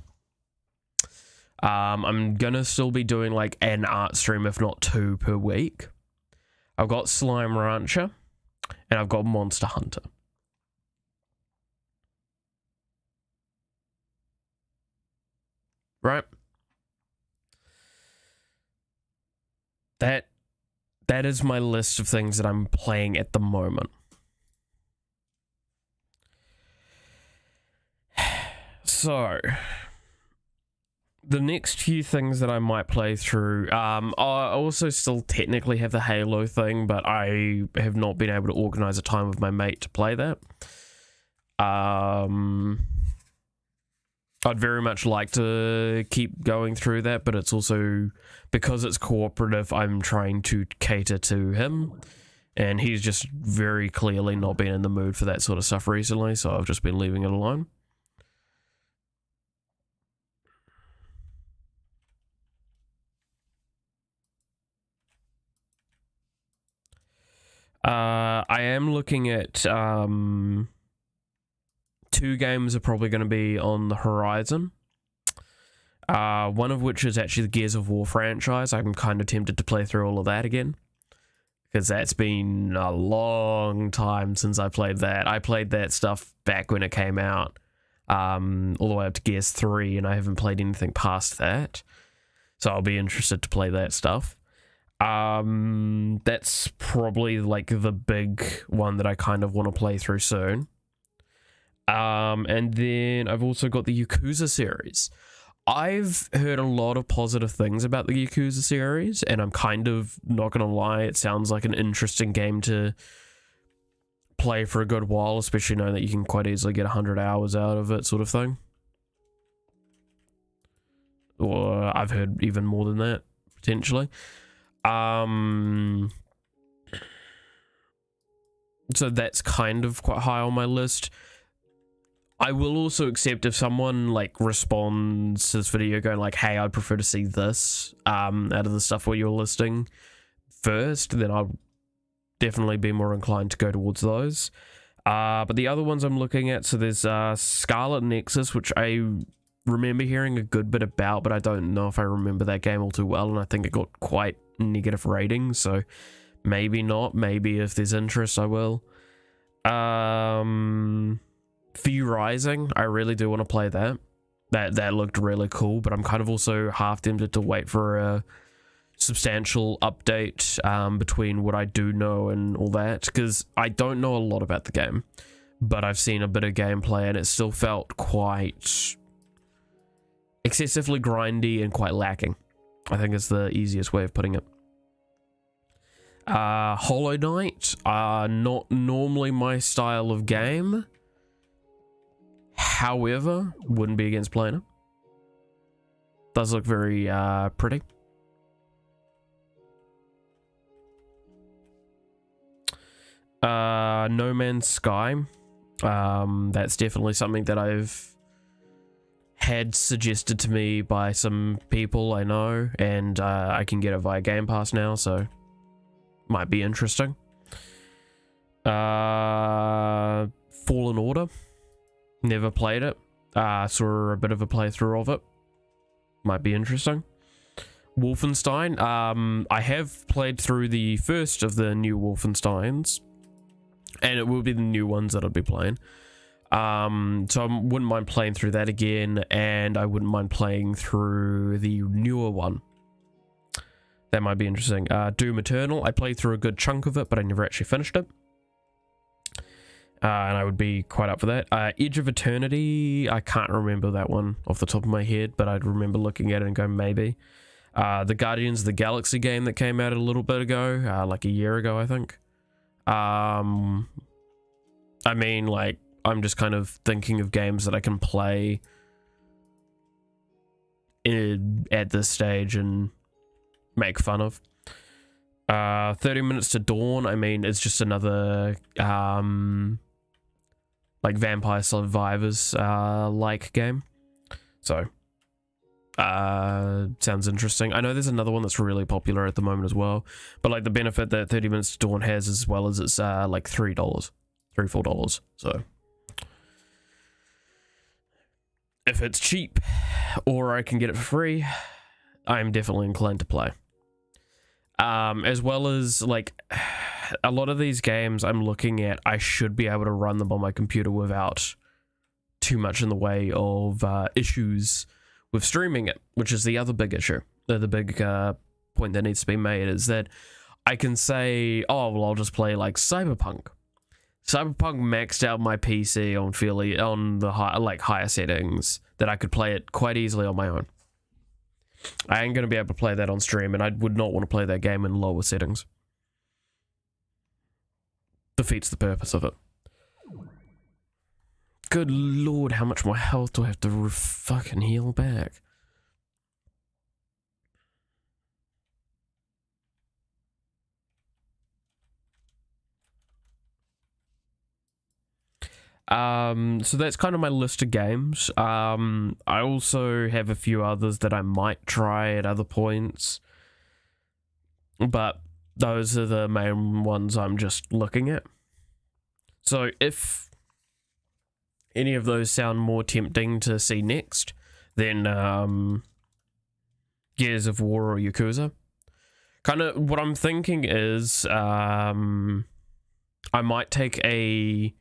I'm gonna still be doing like an art stream, if not 2 per week. I've got Slime Rancher, and I've got Monster Hunter. Right? That is my list of things that I'm playing at the moment. So, the next few things that I might play through, I also still technically have the Halo thing, but I have not been able to organize a time with my mate to play that. I'd very much like to keep going through that, but it's also, because it's cooperative, I'm trying to cater to him, and he's just very clearly not been in the mood for that sort of stuff recently, so I've just been leaving it alone. I am looking at 2 games are probably going to be on the horizon. One of which is actually the Gears of War franchise. I'm kind of tempted to play through all of that again, because that's been a long time since I played that. I played that stuff back when it came out, all the way up to Gears 3, and I haven't played anything past that. So I'll be interested to play that stuff. That's probably like the big one that I kind of want to play through soon. And then I've also got the Yakuza series. I've heard a lot of positive things about the Yakuza series, and I'm kind of not gonna lie, it sounds like an interesting game to play for a good while, especially knowing that you can quite easily get 100 hours out of it, sort of thing. Or I've heard even more than that, potentially. So that's kind of quite high on my list. I will also accept if someone like responds to this video going like, hey, I'd prefer to see this out of the stuff what you're listing first, then I'll definitely be more inclined to go towards those. But the other ones I'm looking at, so there's Scarlet Nexus, which I remember hearing a good bit about, but I don't know if I remember that game all too well, and I think it got quite negative ratings, so maybe not. Maybe if there's interest, I will. Few Rising, I really do want to play that. That looked really cool, but I'm kind of also half tempted to wait for a substantial update between what I do know and all that, because I don't know a lot about the game, but I've seen a bit of gameplay and it still felt quite excessively grindy and quite lacking, I think is the easiest way of putting it. Hollow Knight, not normally my style of game. However, wouldn't be against playing it. Does look very pretty. No Man's Sky. That's definitely something that I've had suggested to me by some people I know, and I can get it via Game Pass now, so might be interesting. Fallen Order. Never played it. Saw a bit of a playthrough of it. Might be interesting. Wolfenstein. I have played through the first of the new Wolfensteins, and it will be the new ones that I'll be playing. So I wouldn't mind playing through that again, and I wouldn't mind playing through the newer one. That might be interesting. Doom Eternal, I played through a good chunk of it, but I never actually finished it. And I would be quite up for that. Edge of Eternity, I can't remember that one off the top of my head, but I'd remember looking at it and going, maybe. The Guardians of the Galaxy game that came out a little bit ago, like a year ago, I think. I mean, like, I'm just kind of thinking of games that I can play at this stage and make fun of. 30 Minutes to Dawn, I mean, it's just another like Vampire Survivors like game. So sounds interesting. I know there's another one that's really popular at the moment as well, but like the benefit that 30 Minutes to Dawn has, as well as it's like $4. So if it's cheap or I can get it for free, I'm definitely inclined to play. As well as, like, a lot of these games I'm looking at, I should be able to run them on my computer without too much in the way of issues with streaming it, which is the other big issue. The big point that needs to be made is that I can say, oh, well, I'll just play, like, Cyberpunk. Cyberpunk maxed out my PC on the higher settings that I could play it quite easily on my own. I ain't going to be able to play that on stream, and I would not want to play that game in lower settings. Defeats the purpose of it. Good lord, how much more health do I have to fucking heal back? So that's kind of my list of games. I also have a few others that I might try at other points, but those are the main ones I'm just looking at. So if any of those sound more tempting to see next, then Gears of War or Yakuza. Kind of what I'm thinking is I might take a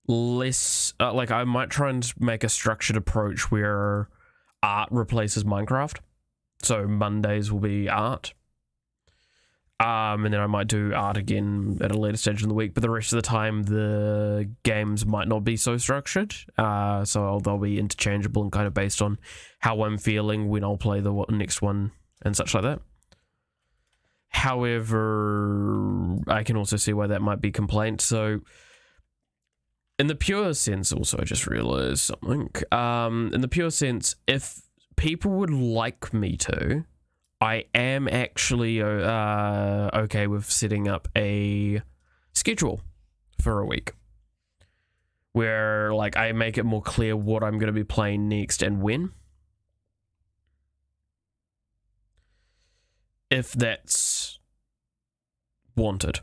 less I might try and make a structured approach where art replaces Minecraft. So Mondays will be art, and then I might do art again at a later stage in the week, but the rest of the time the games might not be so structured, so they'll be interchangeable and kind of based on how I'm feeling when I'll play the next one and such like that. However, I can also see why that might be complaint. So in the pure sense, also, I just realized something. In the pure sense, if people would like me to, I am actually okay with setting up a schedule for a week where, like, I make it more clear what I'm going to be playing next and when. If that's wanted.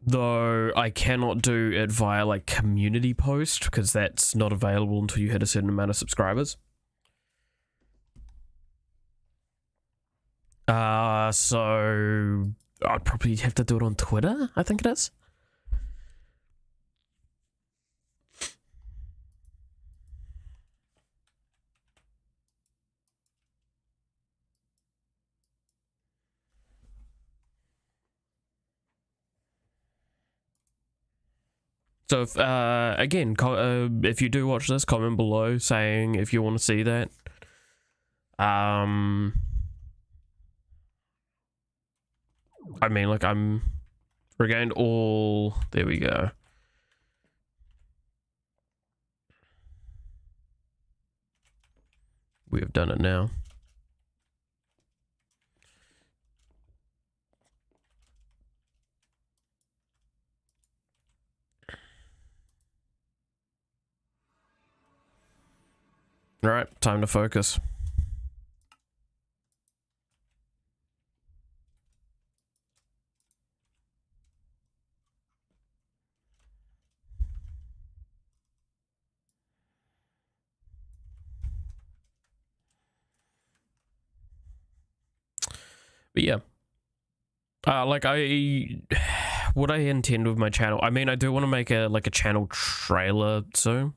Though I cannot do it via like community post because that's not available until you hit a certain amount of subscribers. So I'd probably have to do it on Twitter, I think it is. So if, again, if you do watch this, comment below saying if you want to see that. I mean, like, I'm regained all. There we go. We have done it now. All right, time to focus. But yeah. Like what I intend with my channel, I mean, I do want to make a channel trailer soon.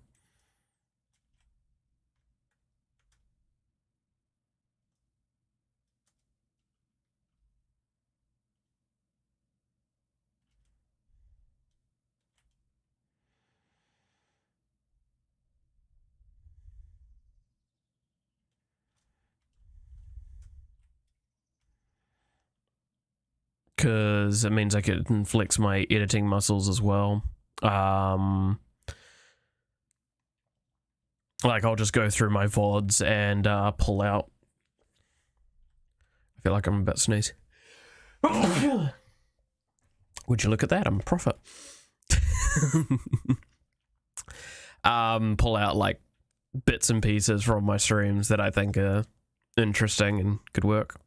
Because it means I can flex my editing muscles as well. Like, I'll just go through my VODs and pull out. I feel like I'm about to sneeze. Would you look at that? I'm a prophet. Pull out, like, bits and pieces from my streams that I think are interesting and could work.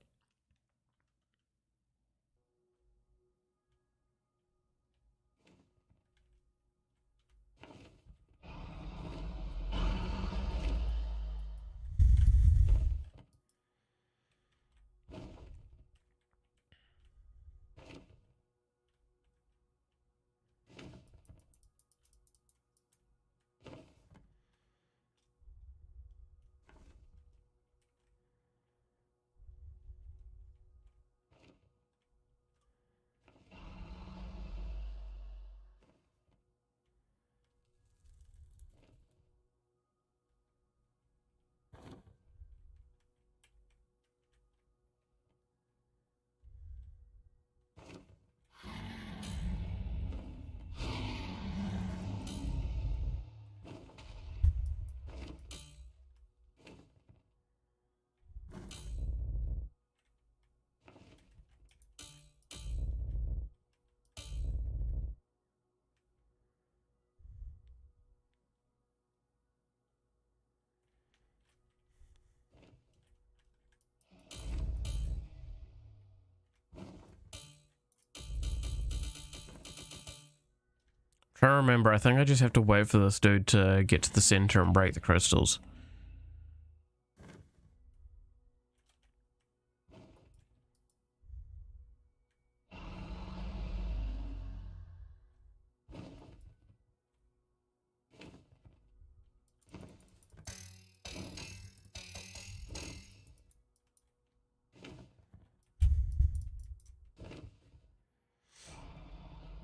Trying to remember, I think I just have to wait for this dude to get to the center and break the crystals.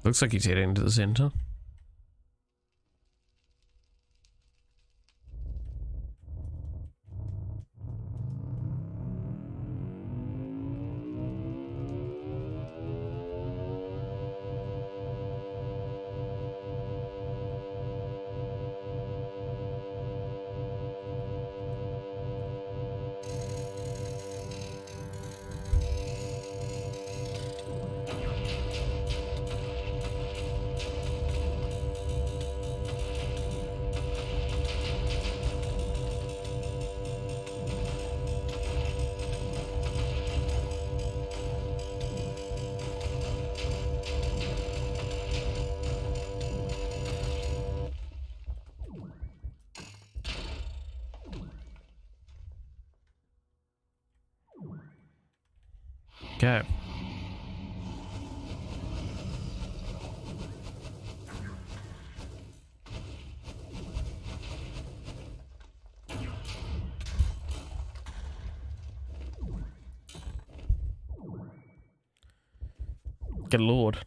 Looks like he's heading to the center. Okay. Good lord.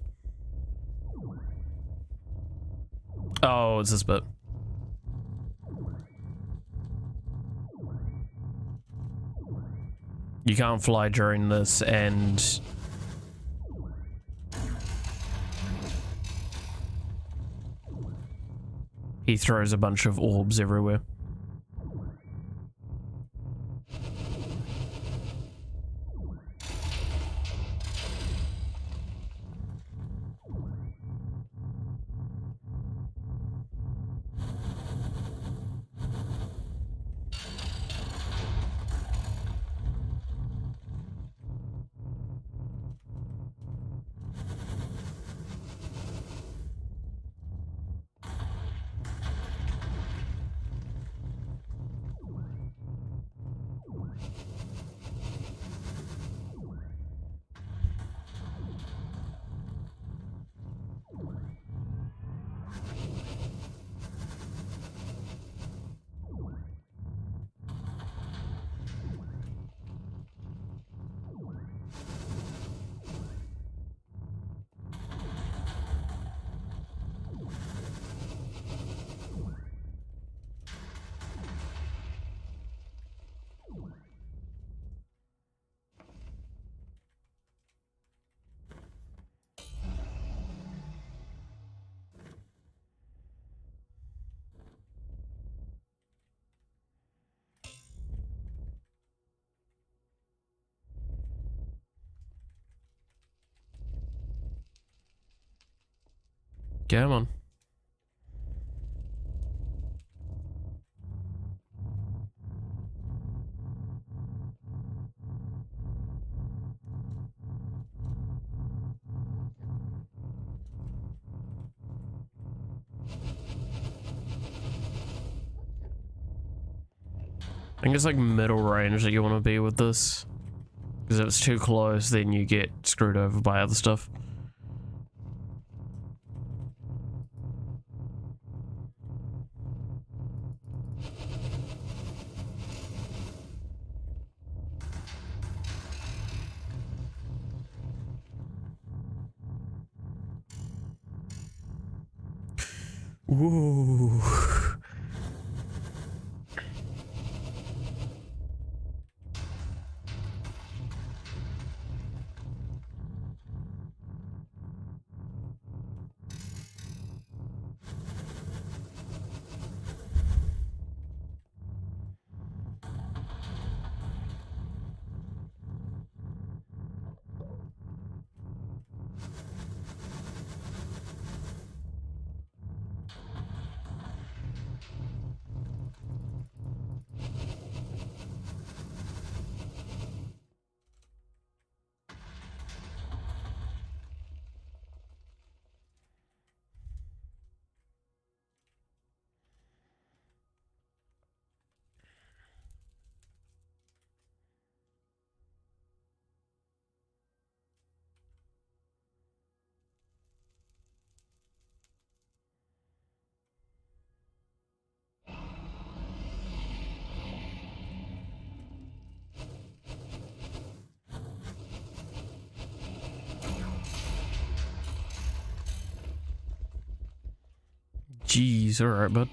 Oh, it's this bit. You can't fly during this, and he throws a bunch of orbs everywhere. Come on. I think it's like middle range that you want to be with this. Because if it's too close, then you get screwed over by other stuff. Ooh. Jeez, alright, bud.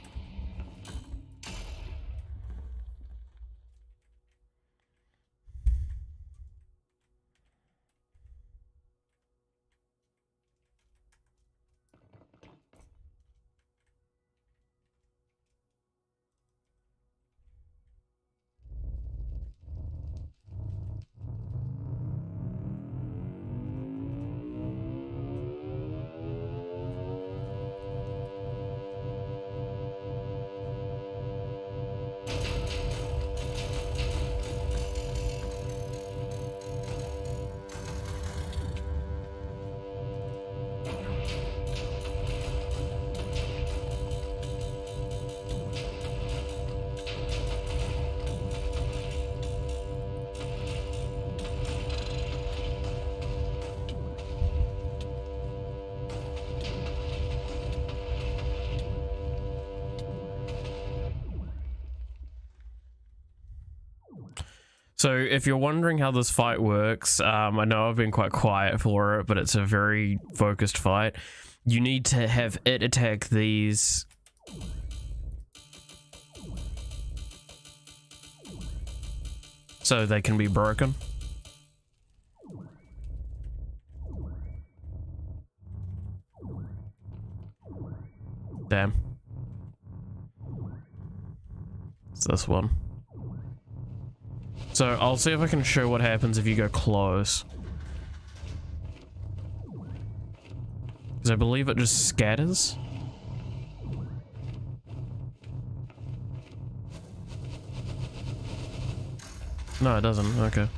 So if you're wondering how this fight works, I know I've been quite quiet for it, but it's a very focused fight. You need to have it attack these. So they can be broken. Damn. It's this one. So I'll see if I can show what happens if you go close. Because I believe it just scatters. No, it doesn't. Okay.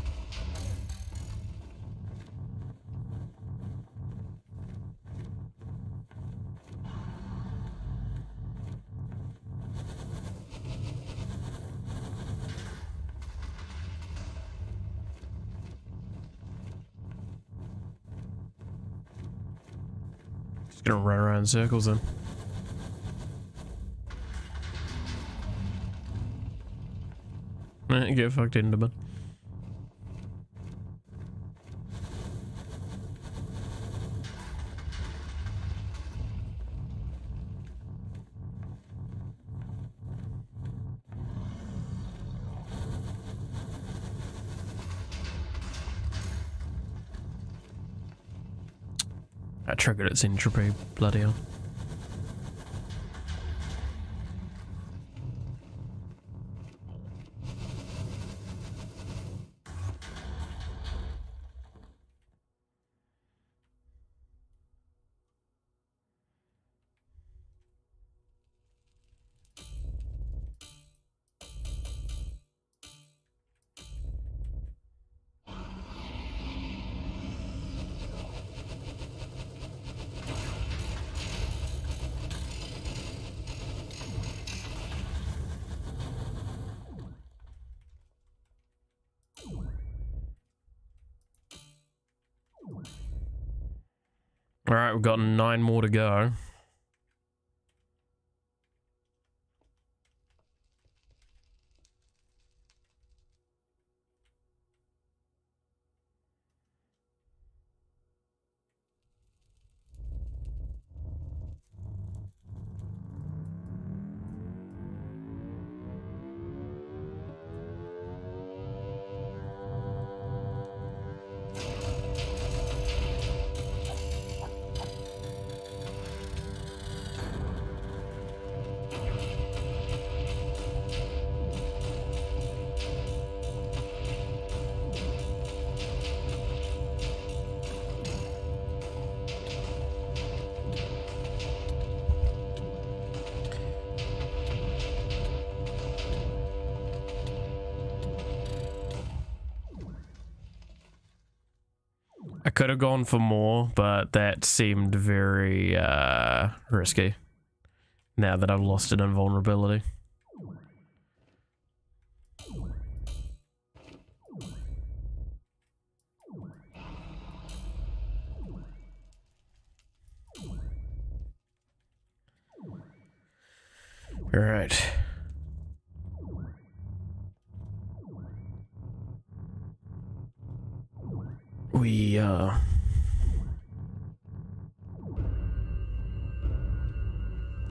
Just gonna run around in circles then. Get fucked into it. I triggered its entropy, bloody hell. All right, we've got 9 more to go. I could have gone for more, but that seemed very risky now that I've lost an invulnerability. All right. We,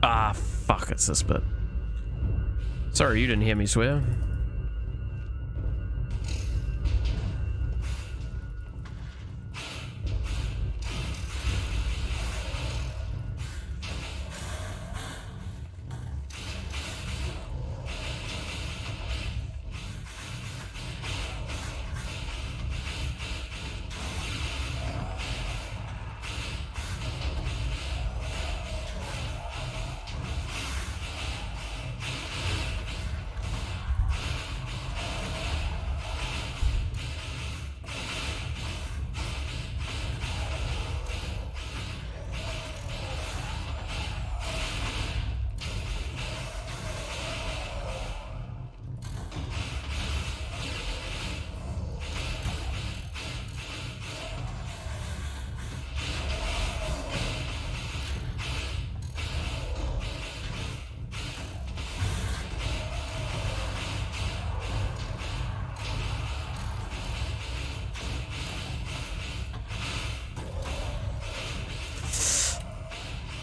Ah, fuck, it's this bit. Sorry, you didn't hear me swear.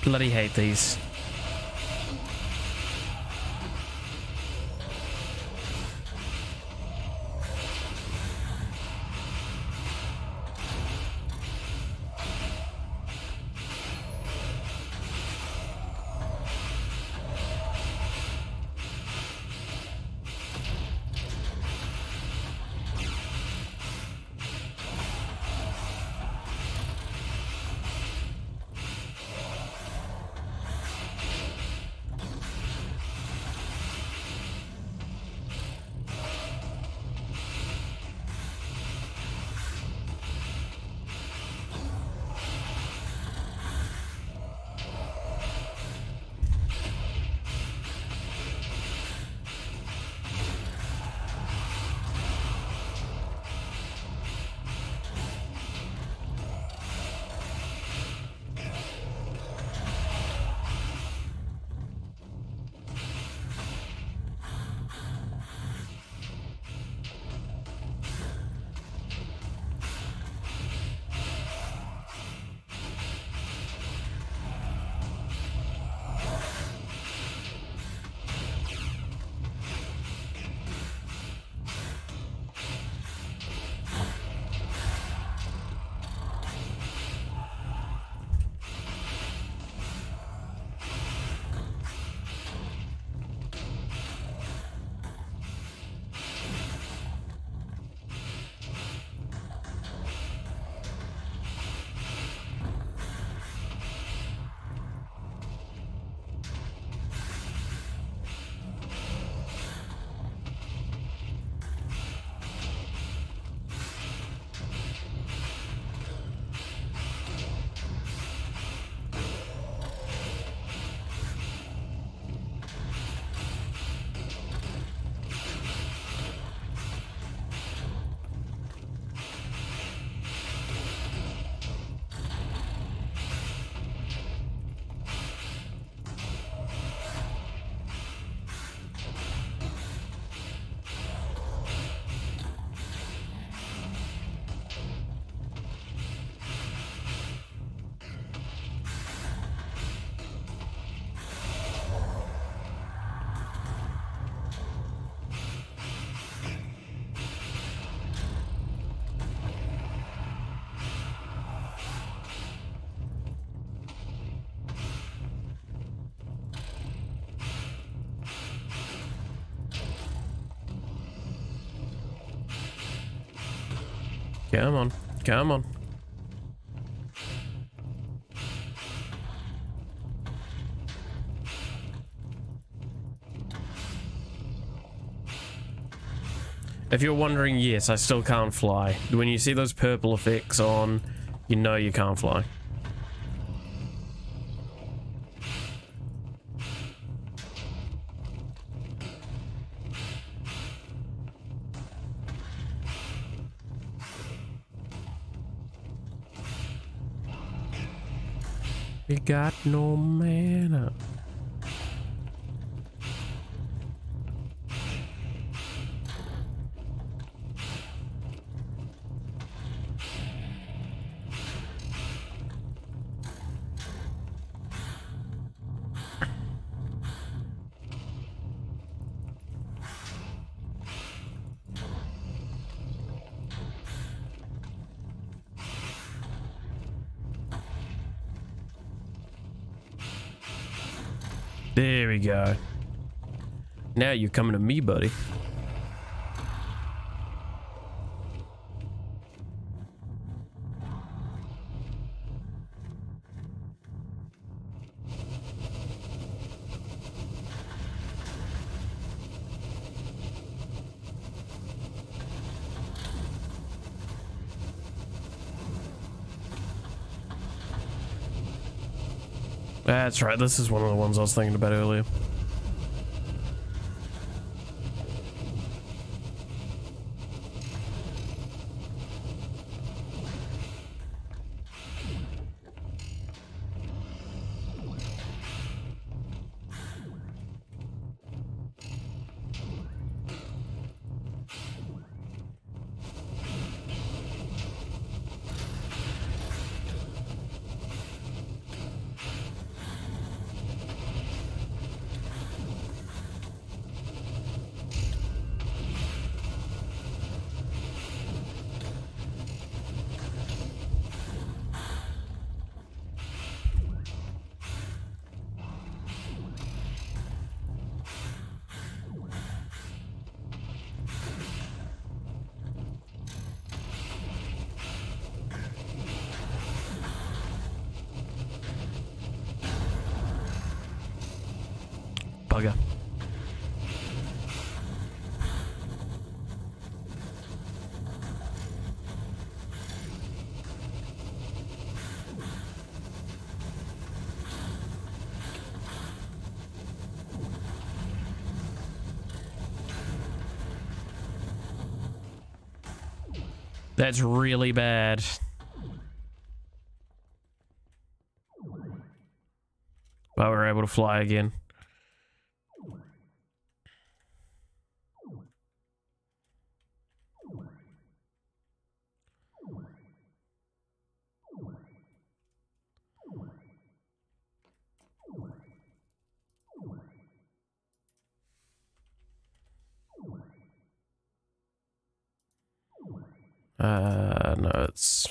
Bloody hate these. Come on. Come on. If you're wondering, yes, I still can't fly. When you see those purple effects on, you know you can't fly. We got no mana. There we go. Now you're coming to me, buddy. That's right, this is one of the ones I was thinking about earlier. Bugger. That's really bad. But we're able to fly again. No, it's...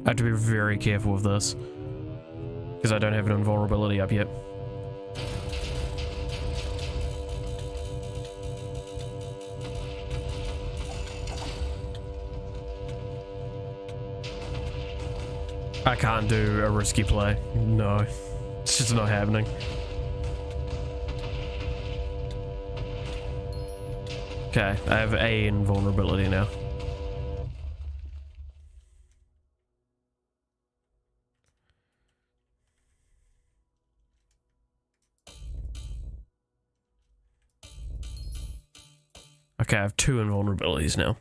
I have to be very careful with this, because I don't have an invulnerability up yet. I can't do a risky play. No, it's just not happening. Okay, I have A invulnerability now. Okay, I have 2 invulnerabilities now.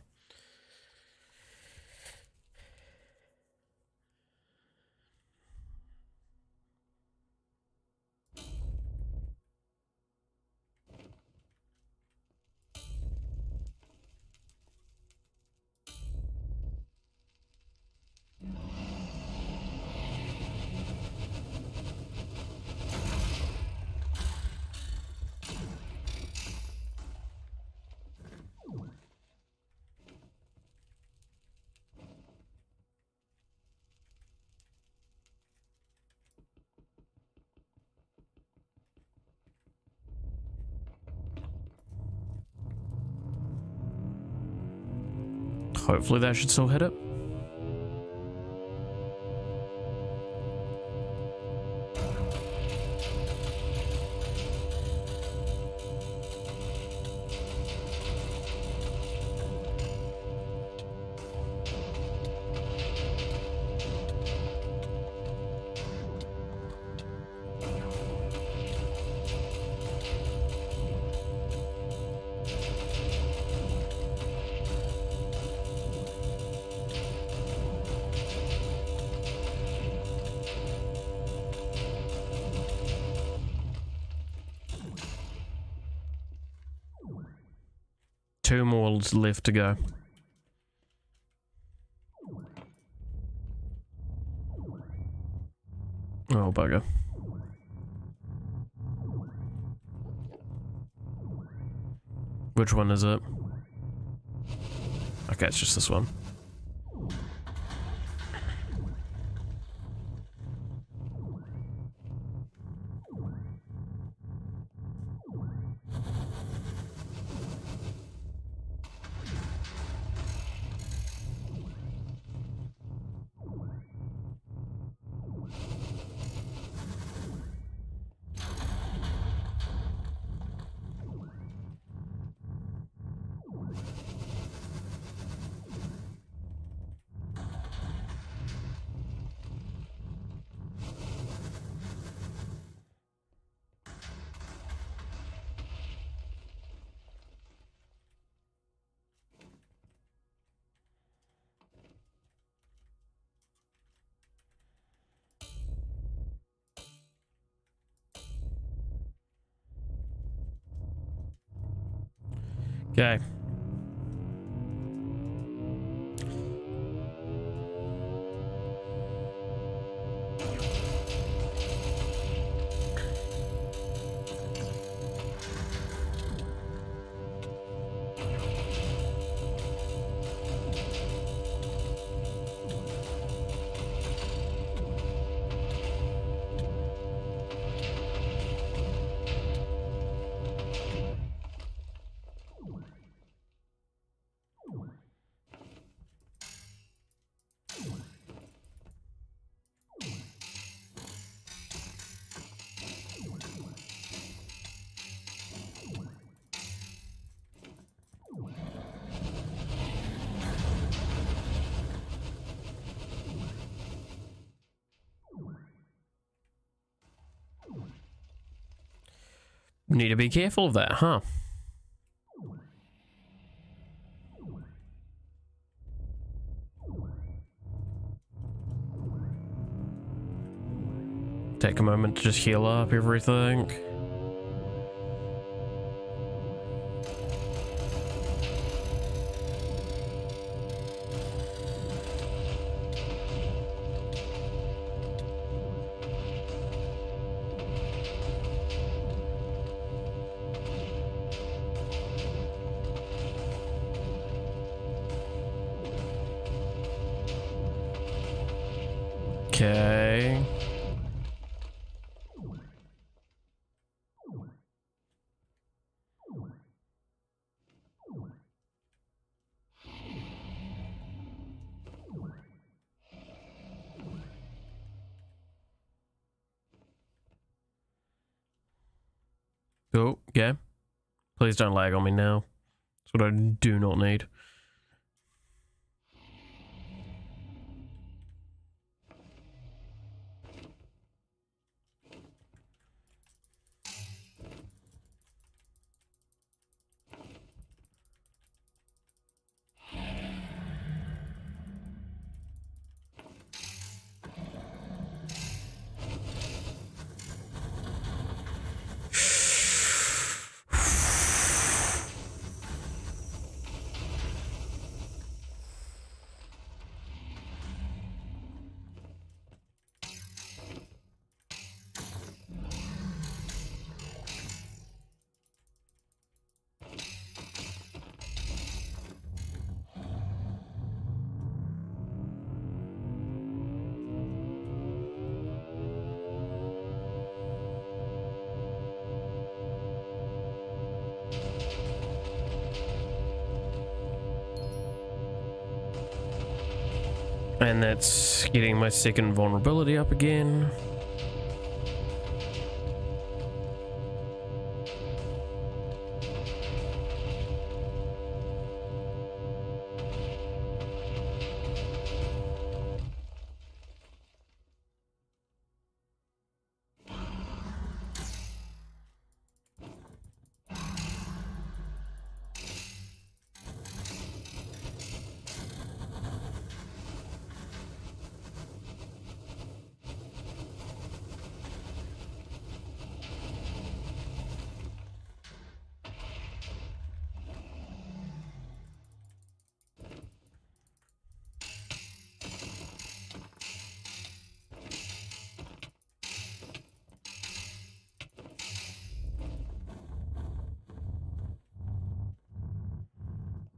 Hopefully that should still hit it. Two more left to go. Oh, bugger. Which one is it? Okay, it's just this one. Okay. Need to be careful of that, huh? Take a moment to just heal up everything. Okay. Oh, yeah. Please don't lag on me now. That's what I do not need. And that's getting my second vulnerability up again.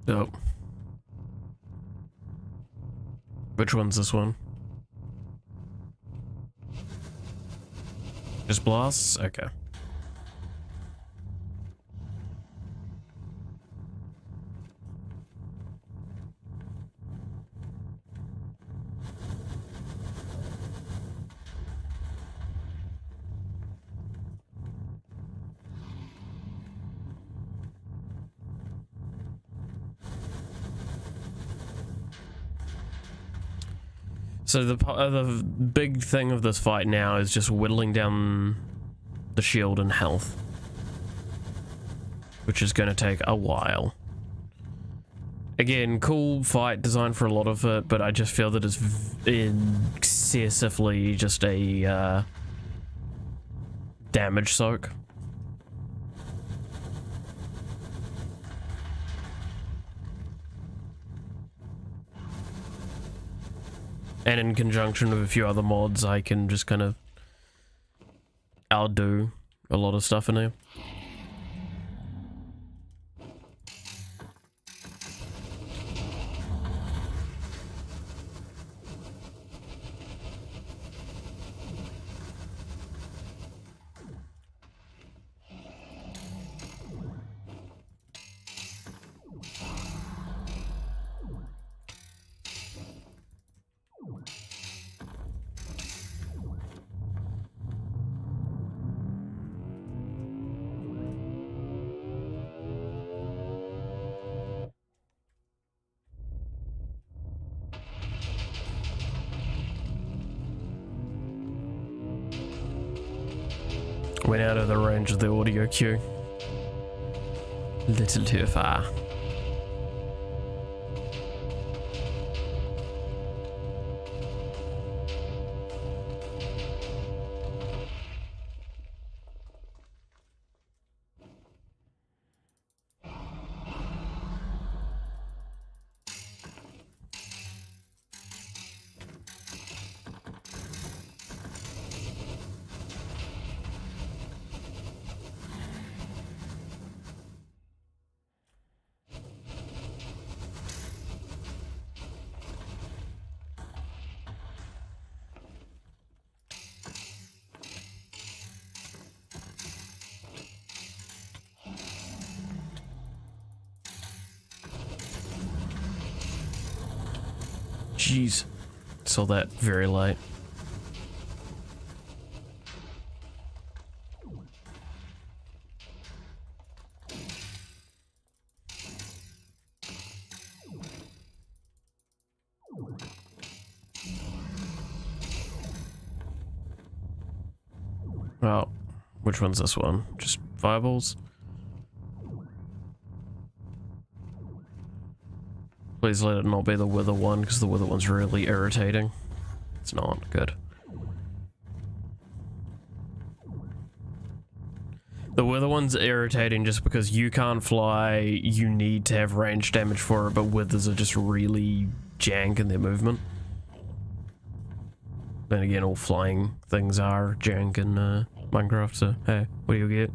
Oh. Which one's this one? Just blasts? Okay. So the big thing of this fight now is just whittling down the shield and health, which is going to take a while. Again, cool fight design for a lot of it, but I just feel that it's excessively just a damage soak. And in conjunction with a few other mods, I can just kind of outdo a lot of stuff in here. Went out of the range of the audio cue. Little too far. Jeez, saw that very late. Well, which one's this one? Just fireballs? Please let it not be the wither one, because the wither one's really irritating. It's not good. The wither one's irritating just because you can't fly, you need to have range damage for it, but withers are just really jank in their movement. Then again, all flying things are jank in Minecraft, so hey, what do you get?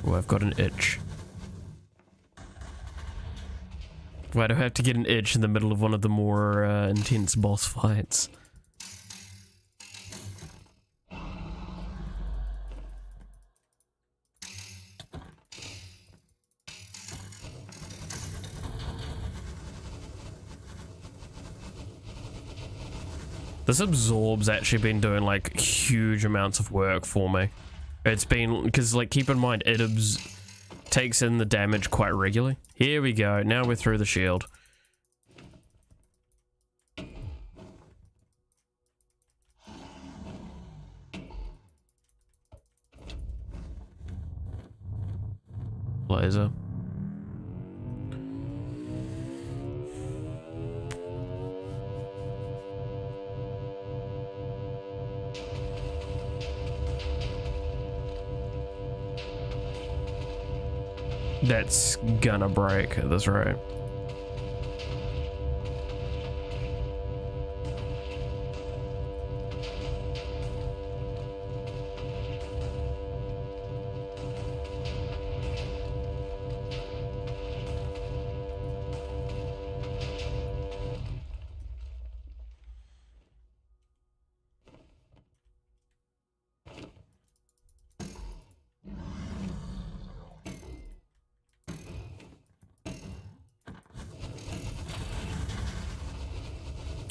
Oh, I've got an itch. Why do I have to get an itch in the middle of one of the more intense boss fights? This absorb's actually been doing like huge amounts of work for me. It's been, because like keep in mind it takes in the damage quite regularly. Here we go, now we're through the shield. Laser. That's gonna break at this rate.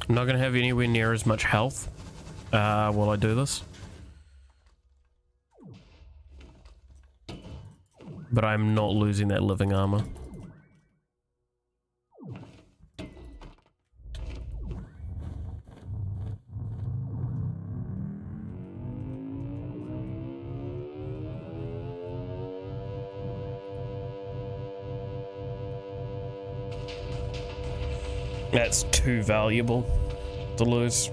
I'm not gonna have anywhere near as much health while I do this. But I'm not losing that living armor. That's too valuable to lose.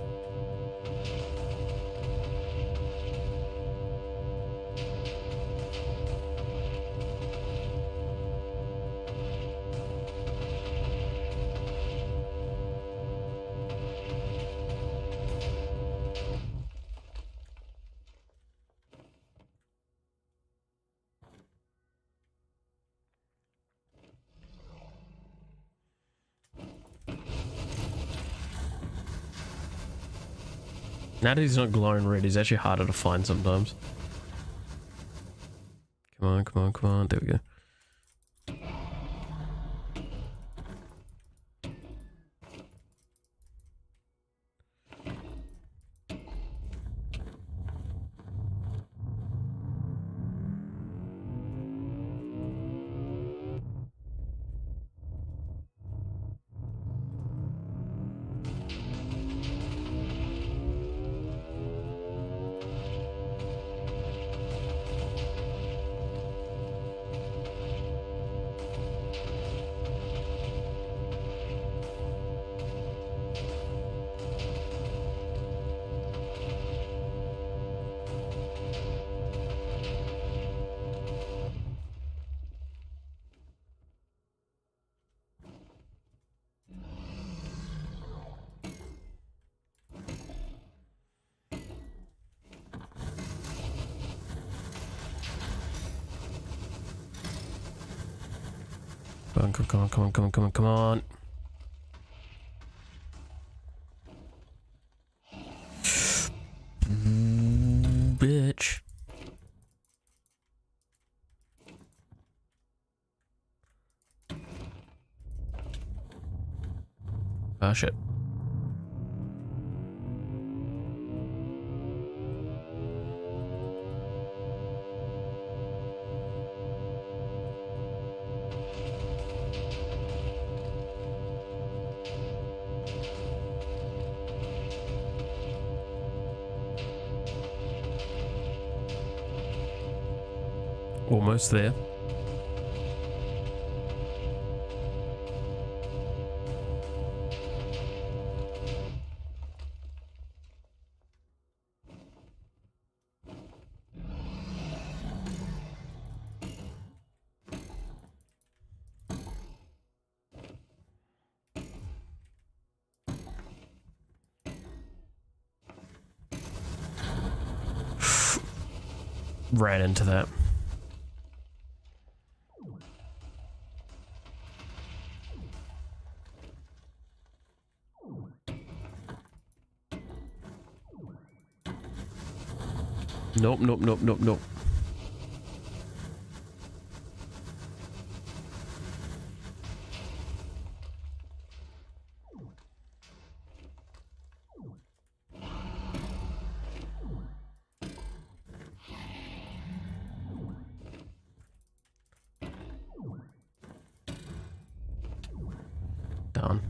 Now that he's not glowing red, he's actually harder to find sometimes. Come on, come on, come on. There we go. Come on, come on, come on, come on, come on. Bitch. Ah, shit. Almost there. Ran into that. Nope, nope, nope, nope, nope. Done.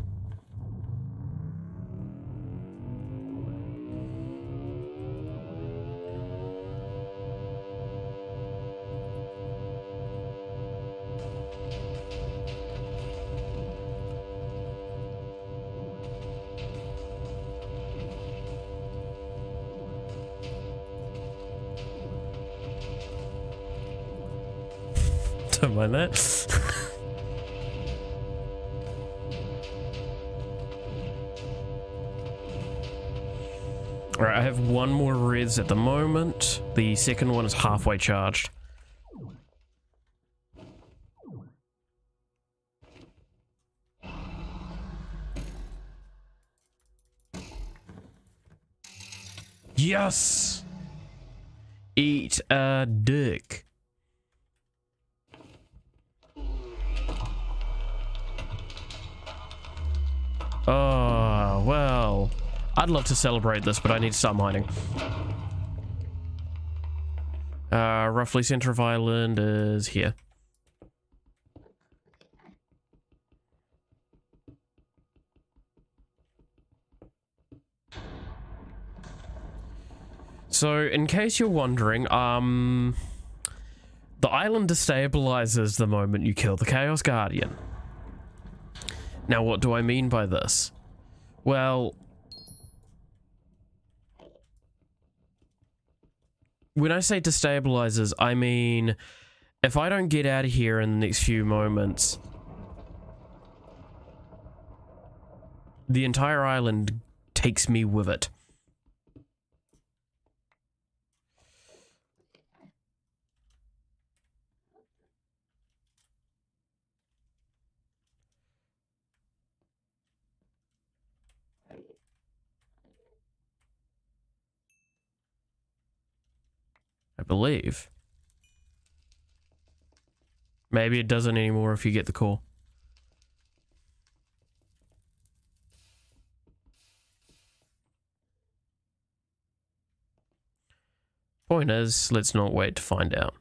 Don't mind that. Alright, I have one more res at the moment. The second one is halfway charged. Yes! Eat a dick. Oh, well. I'd love to celebrate this, but I need to start mining. Roughly center of island is here. So, in case you're wondering, the island destabilizes the moment you kill the Chaos Guardian. Now, what do I mean by this? Well, when I say destabilizes, I mean, if I don't get out of here in the next few moments, the entire island takes me with it. I believe. Maybe it doesn't anymore if you get the call. Point is, let's not wait to find out.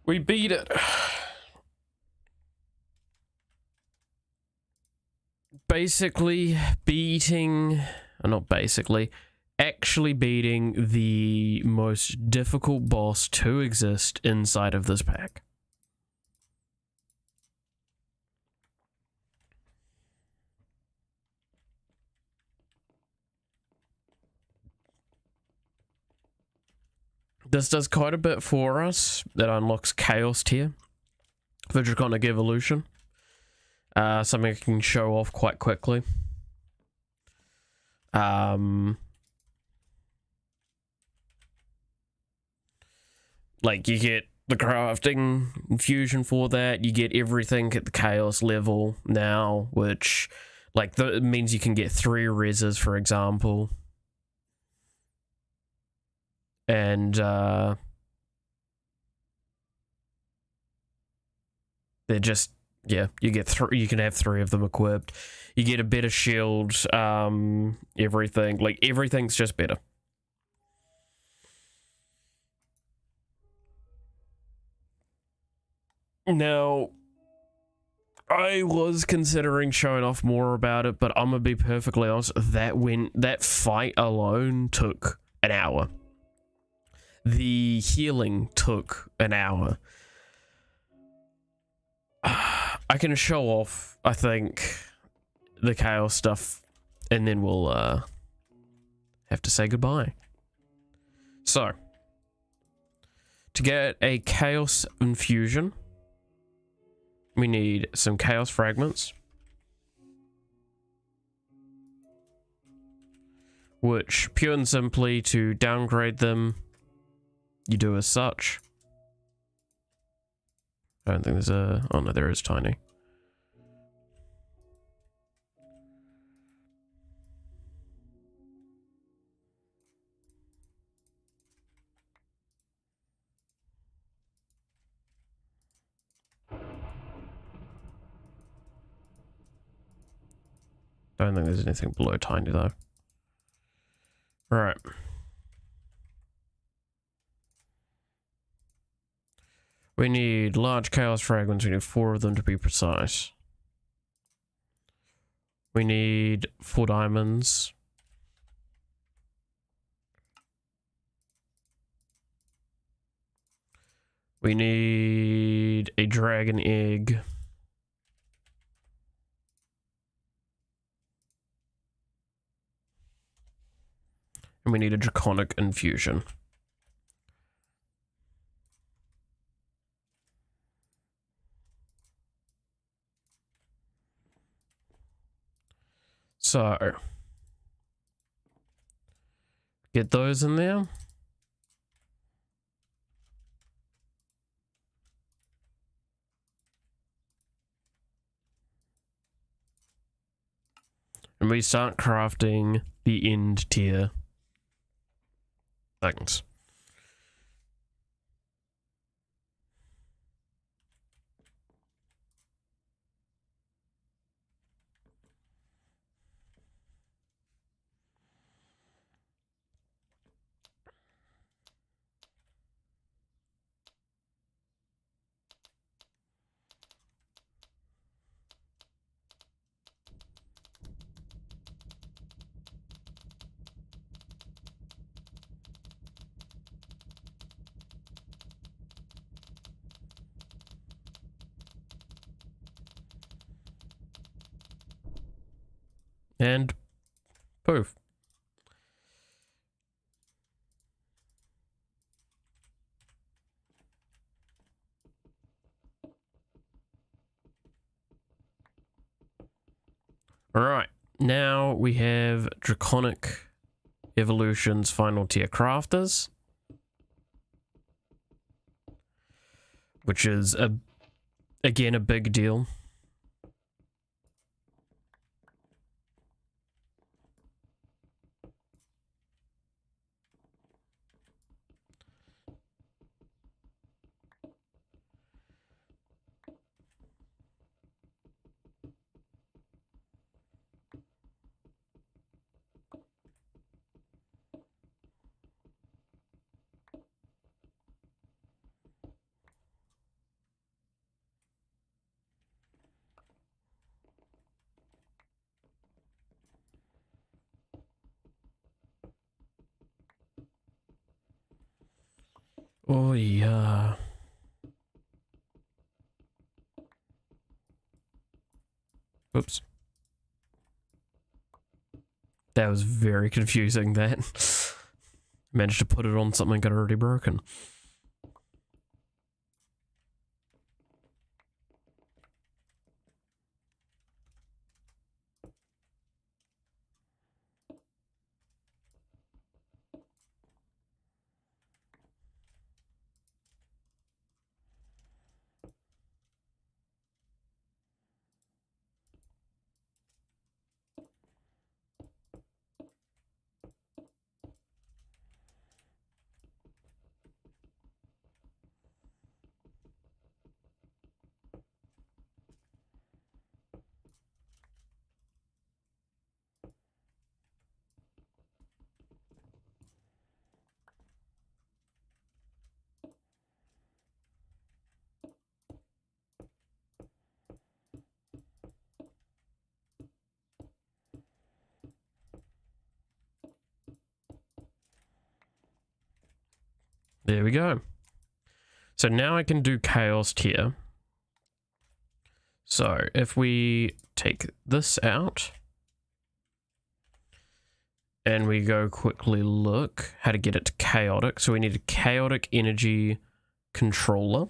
We beat it. Basically beating, not basically, actually beating the most difficult boss to exist inside of this pack. This does quite a bit for us. That unlocks Chaos tier for Draconic Evolution. Something I can show off quite quickly. Like, you get the crafting infusion for that. You get everything at the Chaos level now, which, like, it means you can get 3 reses, for example. And, they're just, yeah, you get 3, you can have 3 of them equipped. You get a better shield, everything, like, everything's just better. Now, I was considering showing off more about it, but I'm gonna be perfectly honest, that fight alone took an hour. The healing took an hour. I can show off, I think, the Chaos stuff, and then we'll have to say goodbye. So, to get a Chaos infusion, we need some Chaos fragments, which, pure and simply, to downgrade them, you do as such. I don't think there's a... Oh no, there is tiny. Don't think there's anything below tiny though. Alright. We need large chaos fragments. We need 4 of them to be precise. We need 4 diamonds. We need a dragon egg. And we need a draconic infusion. So, get those in there. And we start crafting the end tier things. And poof. Alright, now we have Draconic Evolution's final tier crafters, which is again a big deal. Oh yeah. Oops. That was very confusing, that. Managed to put it on something that got already broken. There we go. So now I can do chaos tier. So if we take this out and we go quickly look how to get it to chaotic. So we need a chaotic energy controller,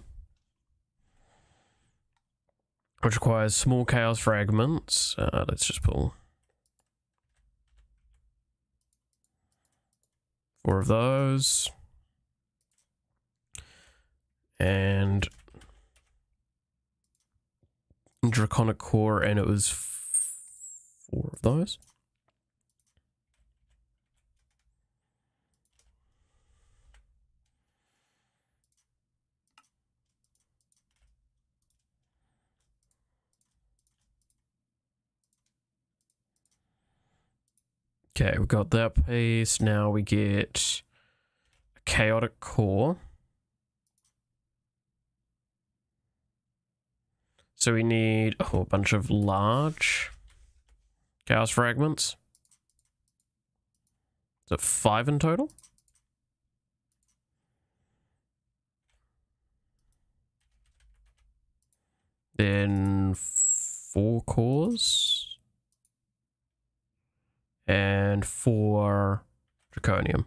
which requires small chaos fragments. Let's just pull 4 of those. And Draconic Core, and it was 4 of those. Okay, we got that piece. Now we get a chaotic core. So we need a bunch of large chaos fragments. Is it 5 in total? Then 4 cores. And 4 draconium.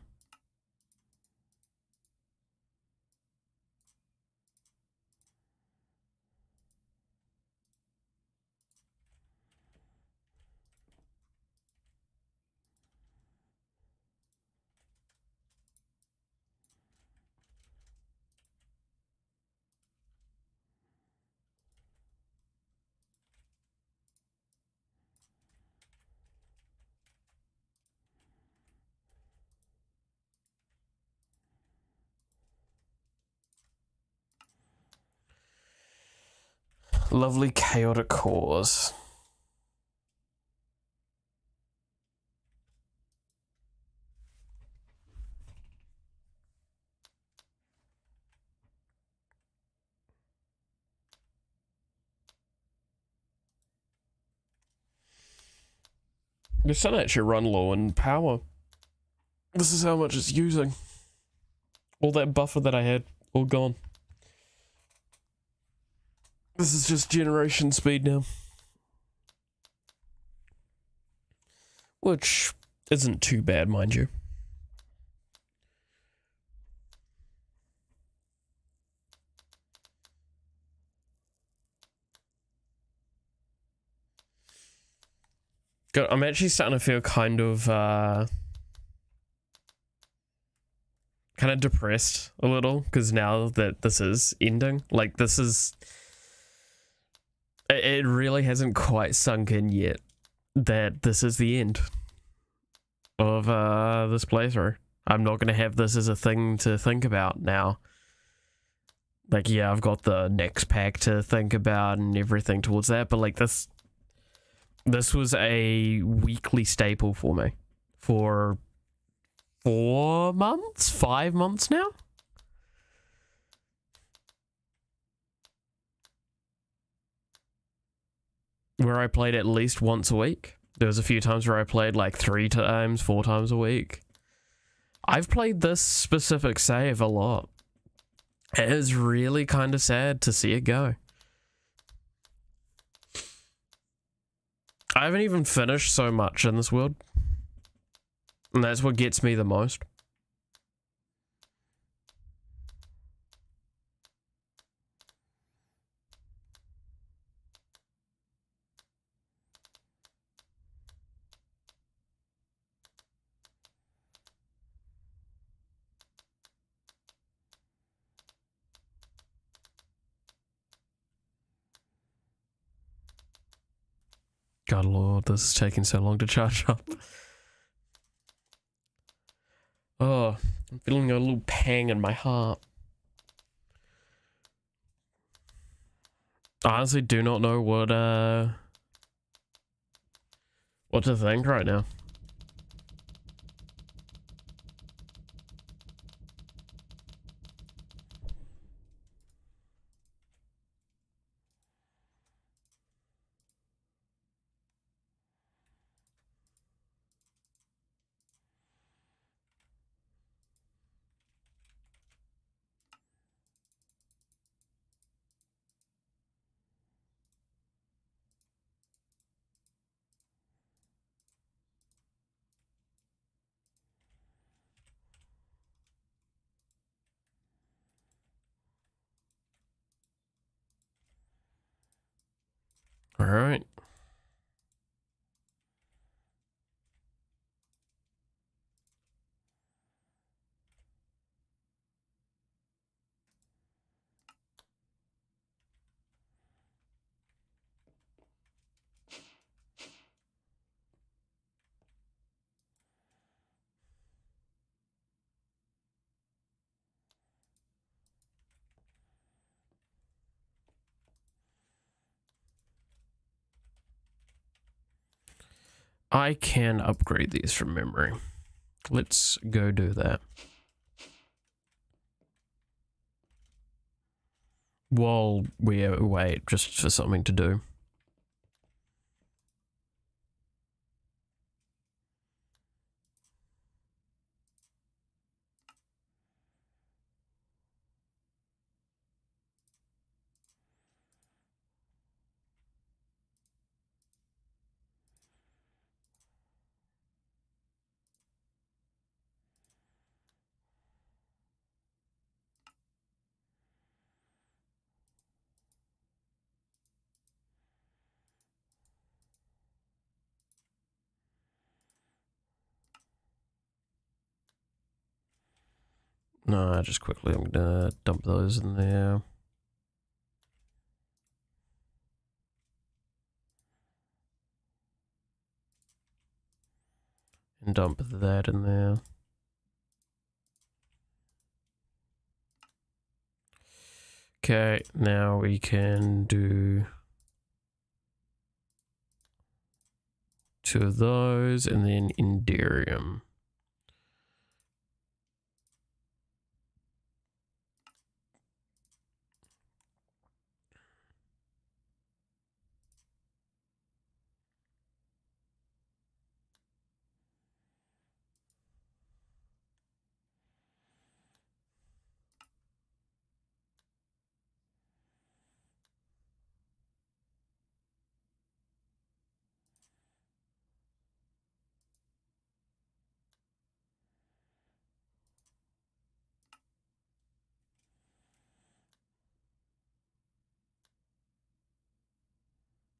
Lovely chaotic cores. Your sun actually run low in power. This is how much it's using. All that buffer that I had, all gone. This is just generation speed now. Which isn't too bad, mind you. God, I'm actually starting to feel kind of depressed a little, because now that this is ending, like this is, it really hasn't quite sunk in yet that this is the end of this playthrough. I'm not going to have this as a thing to think about now. Like, yeah, I've got the next pack to think about and everything towards that, but like this was a weekly staple for me for 4 months, 5 months now. Where I played at least once a week. There was a few times where I played like 3 times, 4 times a week. I've played this specific save a lot. It is really kind of sad to see it go. I haven't even finished so much in this world. And that's what gets me the most. God Lord, this is taking so long to charge up. Oh, I'm feeling a little pang in my heart. I honestly do not know what to think right now. All right. I can upgrade these from memory. Let's go do that. While we wait just for something to do. No, just quickly I'm gonna dump those in there. And dump that in there. Okay, now we can do 2 of those and then Inderium.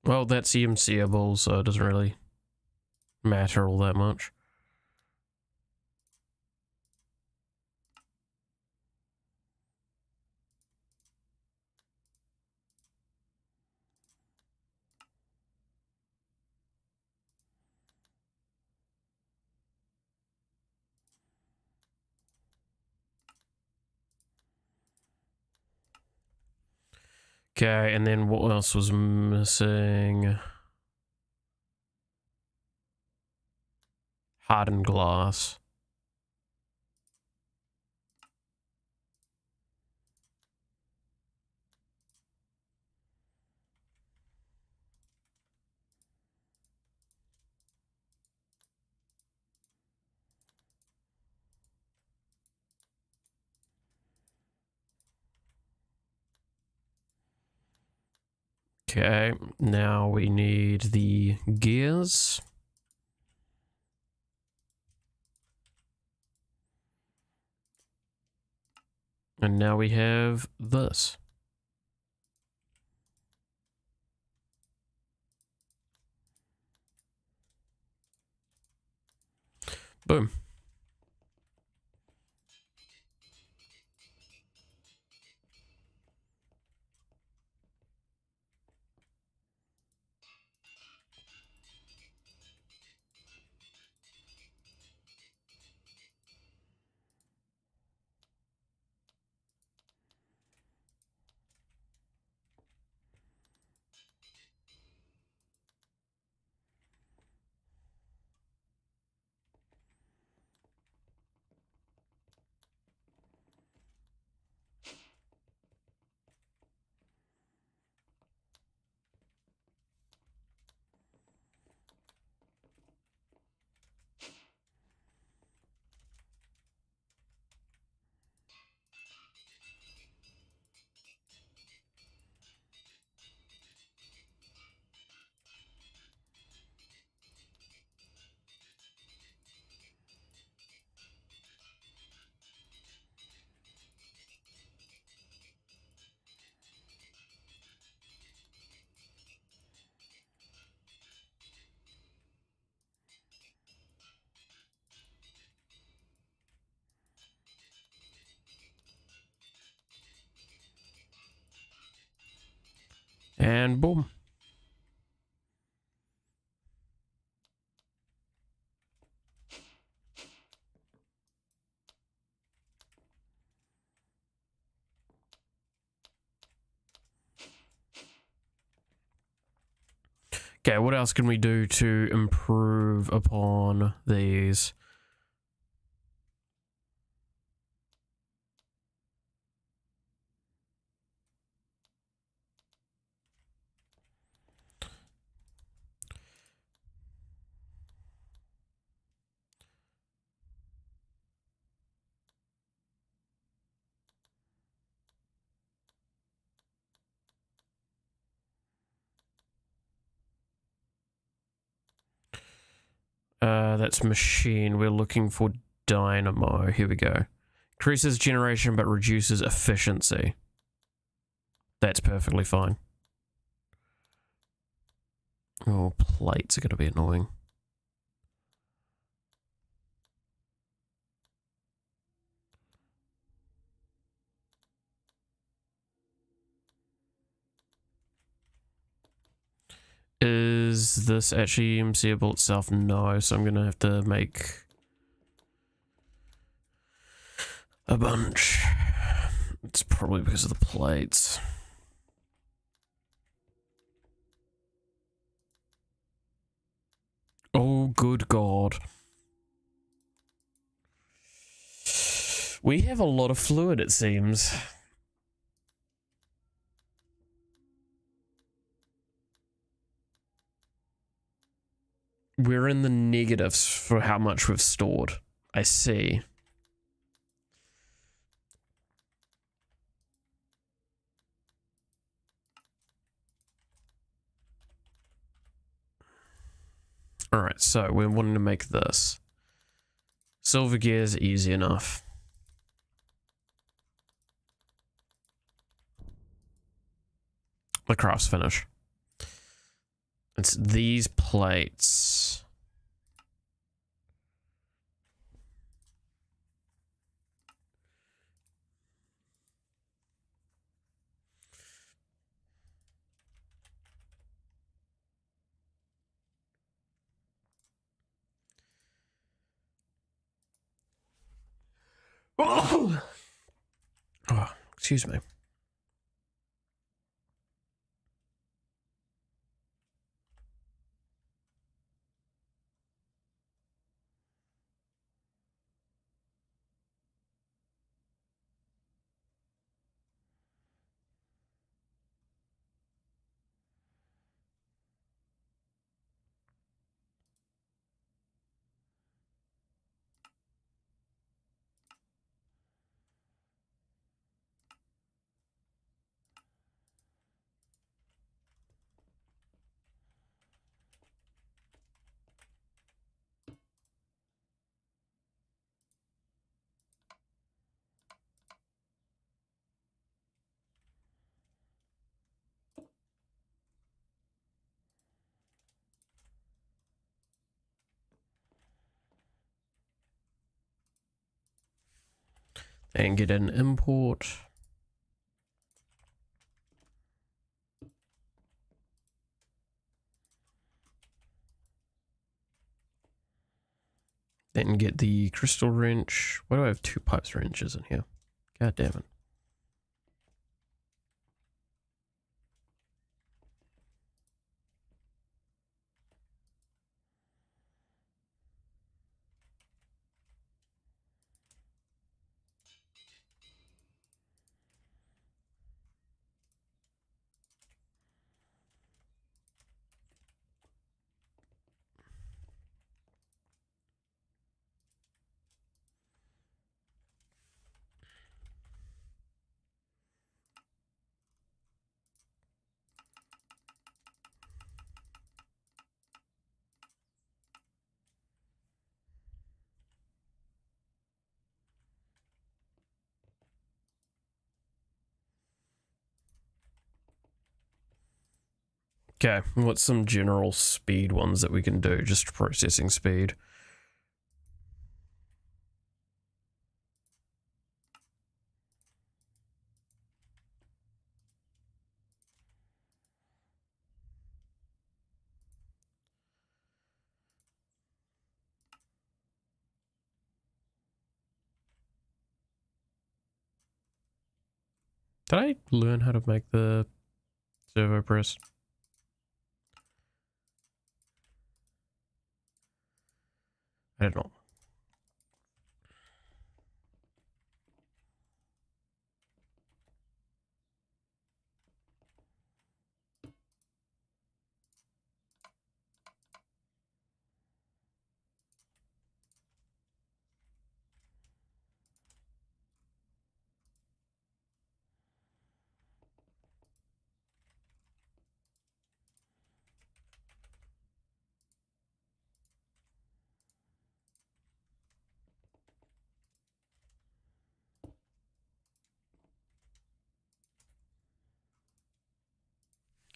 Well, that's EMCable, so it doesn't really matter all that much. Okay, and then what else was missing? Hardened glass. Okay, now we need the gears. And now we have this. Boom. And boom. Okay, what else can we do to improve upon these? That's machine. We're looking for dynamo. Here we go. Increases generation but reduces efficiency. That's perfectly fine. Oh, plates are going to be annoying. Is this actually MCable itself? No, so I'm going to have to make a bunch. It's probably because of the plates. Oh, good God. We have a lot of fluid, it seems. We're in the negatives for how much we've stored. I see. Alright, so we're wanting to make this. Silver gear is easy enough. The craft's finish. It's these plates. Oh, excuse me. And get an import. Then get the crystal wrench. Why do I have 2 pipes wrenches in here? God damn it. Okay, what's some general speed ones that we can do? Just processing speed. Did I learn how to make the servo press? I don't know.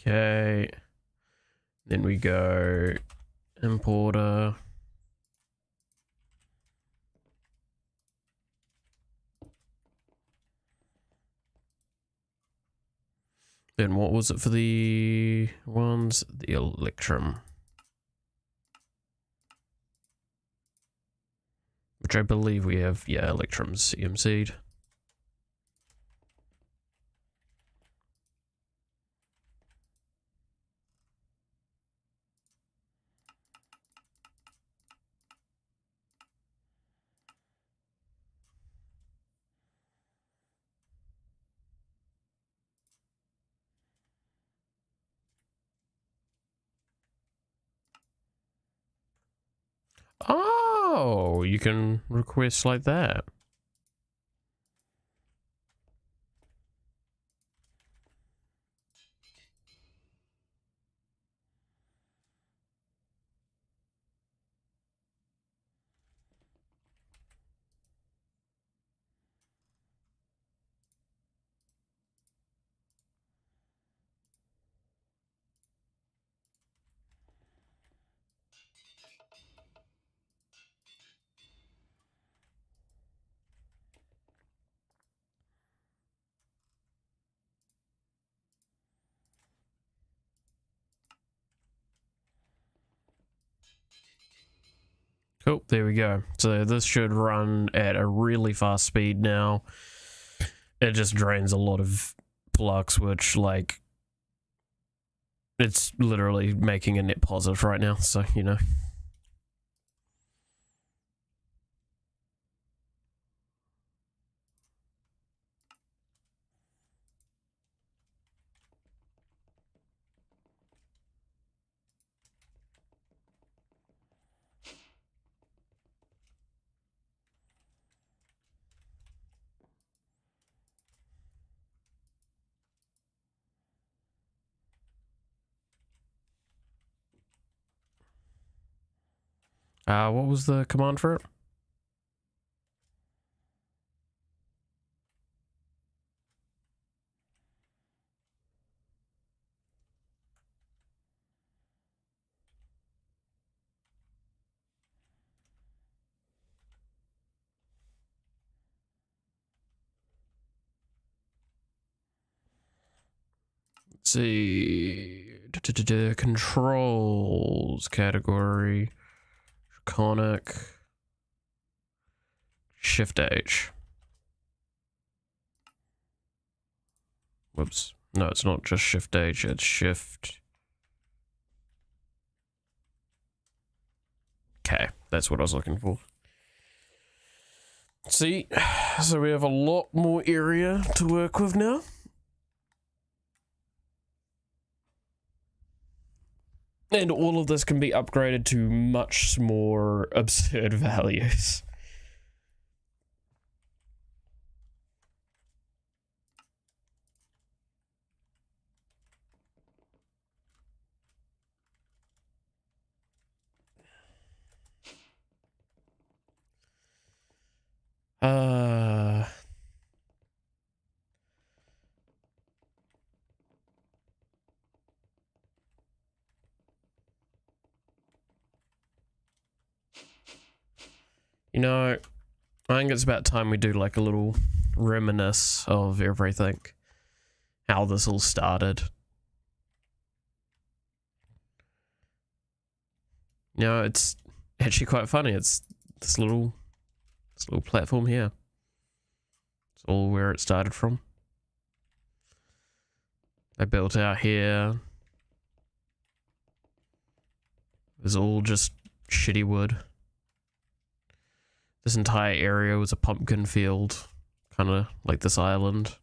Okay. Then we go importer. Then what was it for the ones? The Electrum. Which I believe we have, yeah, Electrum's CMC'd. Oh, you can request like that. Cool, there we go. So this should run at a really fast speed now. It just drains a lot of flux, which, like, it's literally making a net positive right now, so, you know. What was the command for it? Let's see. Controls category. Draconic. Shift H. Whoops. No, it's not just Shift H, it's Shift. Okay, that's what I was looking for. See, so we have a lot more area to work with now. And all of this can be upgraded to much more absurd values. You know, I think it's about time we do like a little reminisce of everything. How this all started. You know, it's actually quite funny. It's this little platform here. It's all where it started from. I built out here. It was all just shitty wood. This entire area was a pumpkin field, kind of like this island.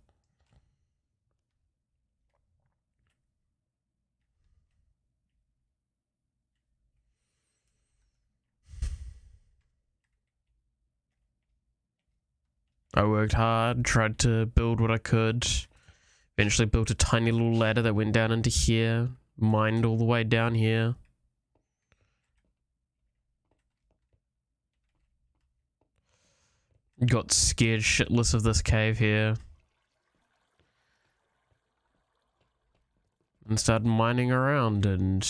I worked hard, tried to build what I could. Eventually built a tiny little ladder that went down into here. Mined all the way down here. Got scared shitless of this cave here. And started mining around and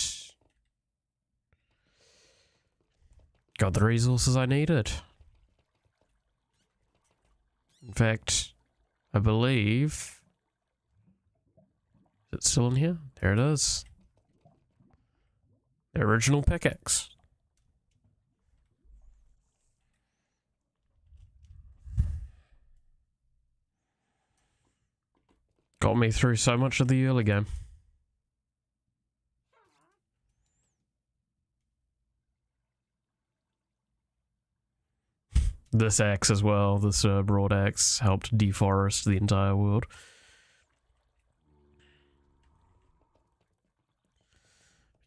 got the resources I needed. In fact, I believe... Is it still in here? There it is. The original pickaxe. Got me through so much of the early game. This axe as well, this broad axe, helped deforest the entire world.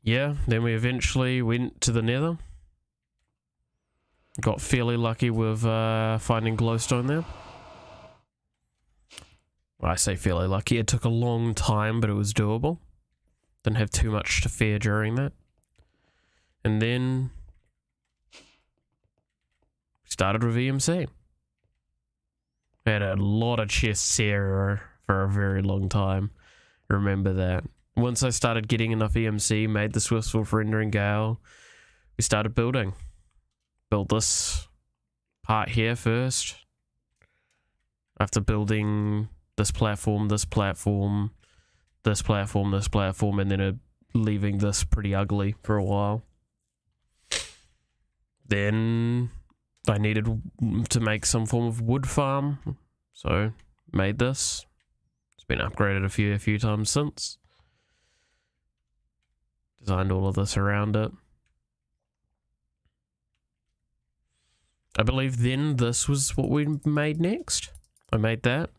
Yeah, then we eventually went to the nether. Got fairly lucky with finding glowstone there. Well, I say fairly lucky, it took a long time, but it was doable. Didn't have too much to fear during that. And then... started with EMC. Had a lot of chests here for a very long time. Remember that. Once I started getting enough EMC, made the Swissful for rendering Gale, we started building. Built this part here first. After building this platform, this platform, this platform, this platform, and then leaving this pretty ugly for a while. Then I needed to make some form of wood farm, so made this. It's been upgraded a few times since. Designed all of this around it. I believe then this was what we made next. I made that.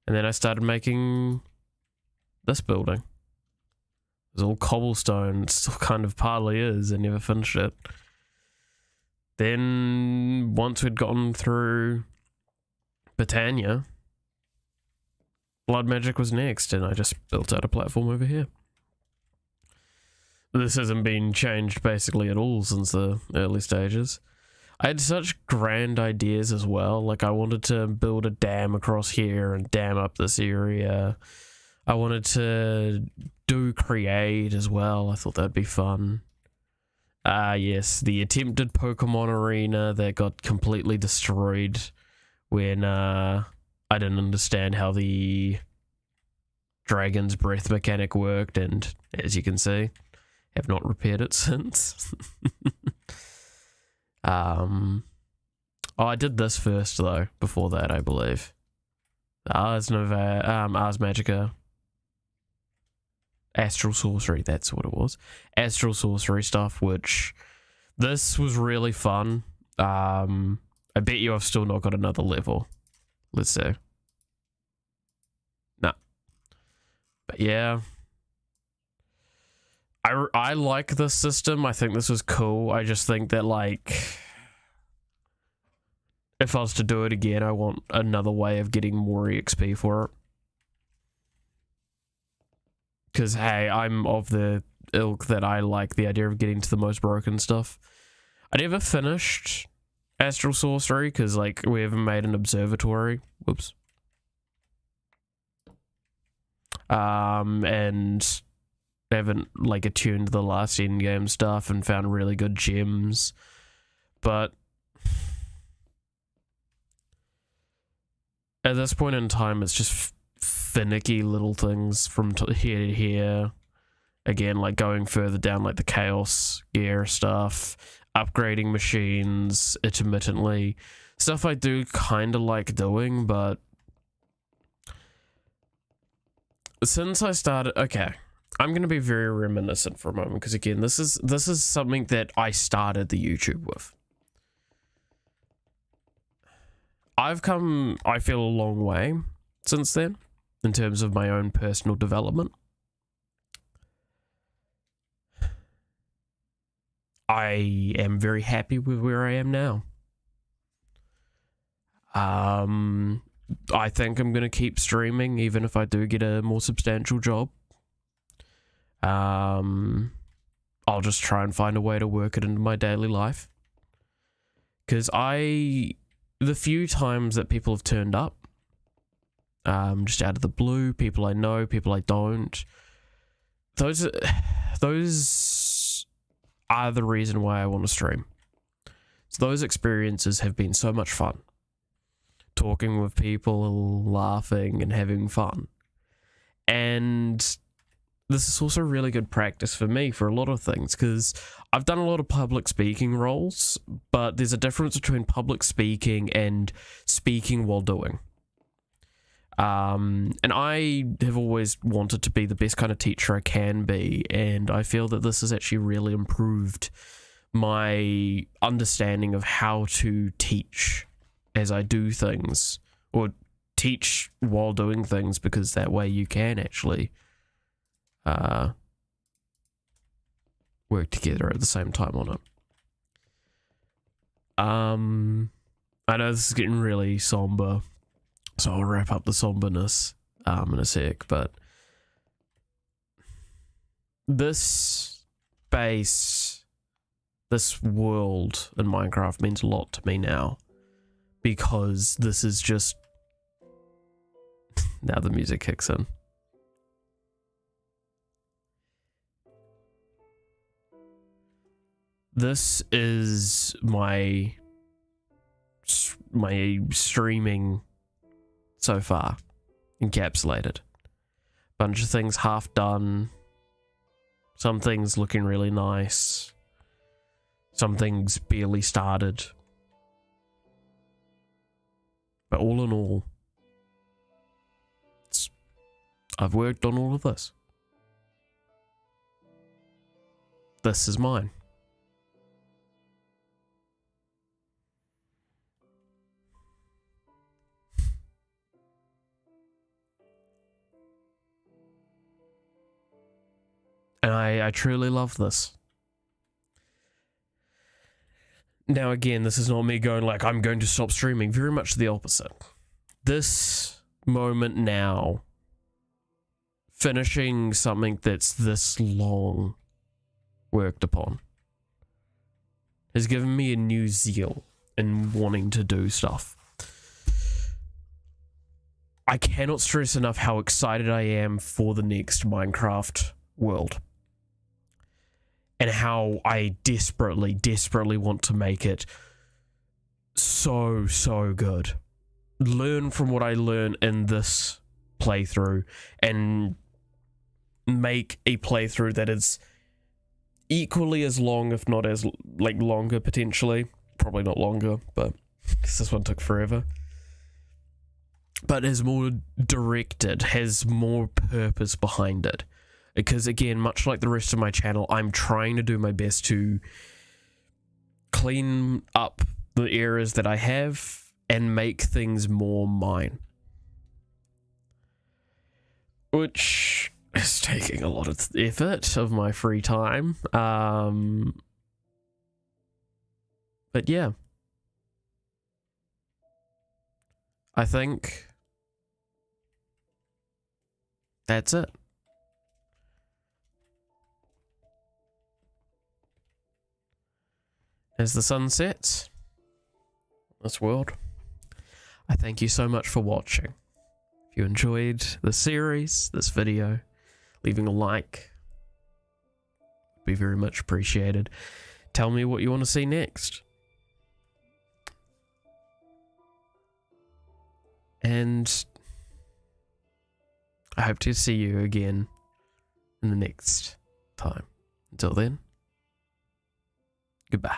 And then I started making this building. It was all cobblestone. It still kind of partly is. I never finished it. Then, once we'd gotten through Botania, Blood Magic was next, and I just built out a platform over here. This hasn't been changed basically at all since the early stages. I had such grand ideas as well, like I wanted to build a dam across here and dam up this area. I wanted to do create as well, I thought that'd be fun. Yes, the attempted Pokemon arena that got completely destroyed when I didn't understand how the Dragon's Breath mechanic worked, and as you can see, have not repaired it since. Oh, I did this first though, before that I believe. Ars Nouveau, Ars Magica. Astral Sorcery, that's what it was. Astral Sorcery stuff, which this was really fun. I bet you I've still not got another level. Let's see. No. But yeah. I like this system. I think this was cool. I just think that, like, if I was to do it again, I want another way of getting more EXP for it. Because, hey, I'm of the ilk that I like the idea of getting to the most broken stuff. I never finished Astral Sorcery because, like, we haven't made an observatory. Whoops. And haven't, like, attuned the last endgame stuff and found really good gems. But at this point in time, it's just finicky little things from here to here. Again, like going further down, like the chaos gear stuff, upgrading machines intermittently, stuff I do kind of like doing, but since I started, okay, I'm gonna be very reminiscent for a moment because again, this is something that I started the YouTube with. I've come, I feel, a long way since then in terms of my own personal development. I am very happy with where I am now. I think I'm going to keep streaming even if I do get a more substantial job. I'll just try and find a way to work it into my daily life. Because the few times that people have turned up, just out of the blue, people I know, people I don't, those are the reason why I want to stream. So those experiences have been so much fun. Talking with people, laughing and having fun. And this is also really good practice for me for a lot of things, because I've done a lot of public speaking roles, but there's a difference between public speaking and speaking while doing. And I have always wanted to be the best kind of teacher I can be, and I feel that this has actually really improved my understanding of how to teach as I do things, or teach while doing things, because that way you can actually work together at the same time on it. I know this is getting really somber, so I'll wrap up the somberness in a sec, but this base, this world in Minecraft means a lot to me now, because this is just... Now the music kicks in. This is my streaming so far, encapsulated. Bunch of things half done, some things looking really nice, some things barely started. But all in all, I've worked on all of this. This is mine. And I truly love this. Now again, this is not me going like, I'm going to stop streaming. Very much the opposite. This moment now, finishing something that's this long worked upon, has given me a new zeal in wanting to do stuff. I cannot stress enough how excited I am for the next Minecraft world. And how I desperately want to make it so good. Learn from what I learn in this playthrough and make a playthrough that is equally as long, if not as longer potentially. Probably not longer, but this one took forever. But is more directed, has more purpose behind it. Because again, much like the rest of my channel, I'm trying to do my best to clean up the errors that I have and make things more mine. Which is taking a lot of effort of my free time. But yeah. I think that's it. As the sun sets, this world, I thank you so much for watching. If you enjoyed the series, this video, leaving a like would be very much appreciated. Tell me what you want to see next. And I hope to see you again in the next time. Until then, goodbye.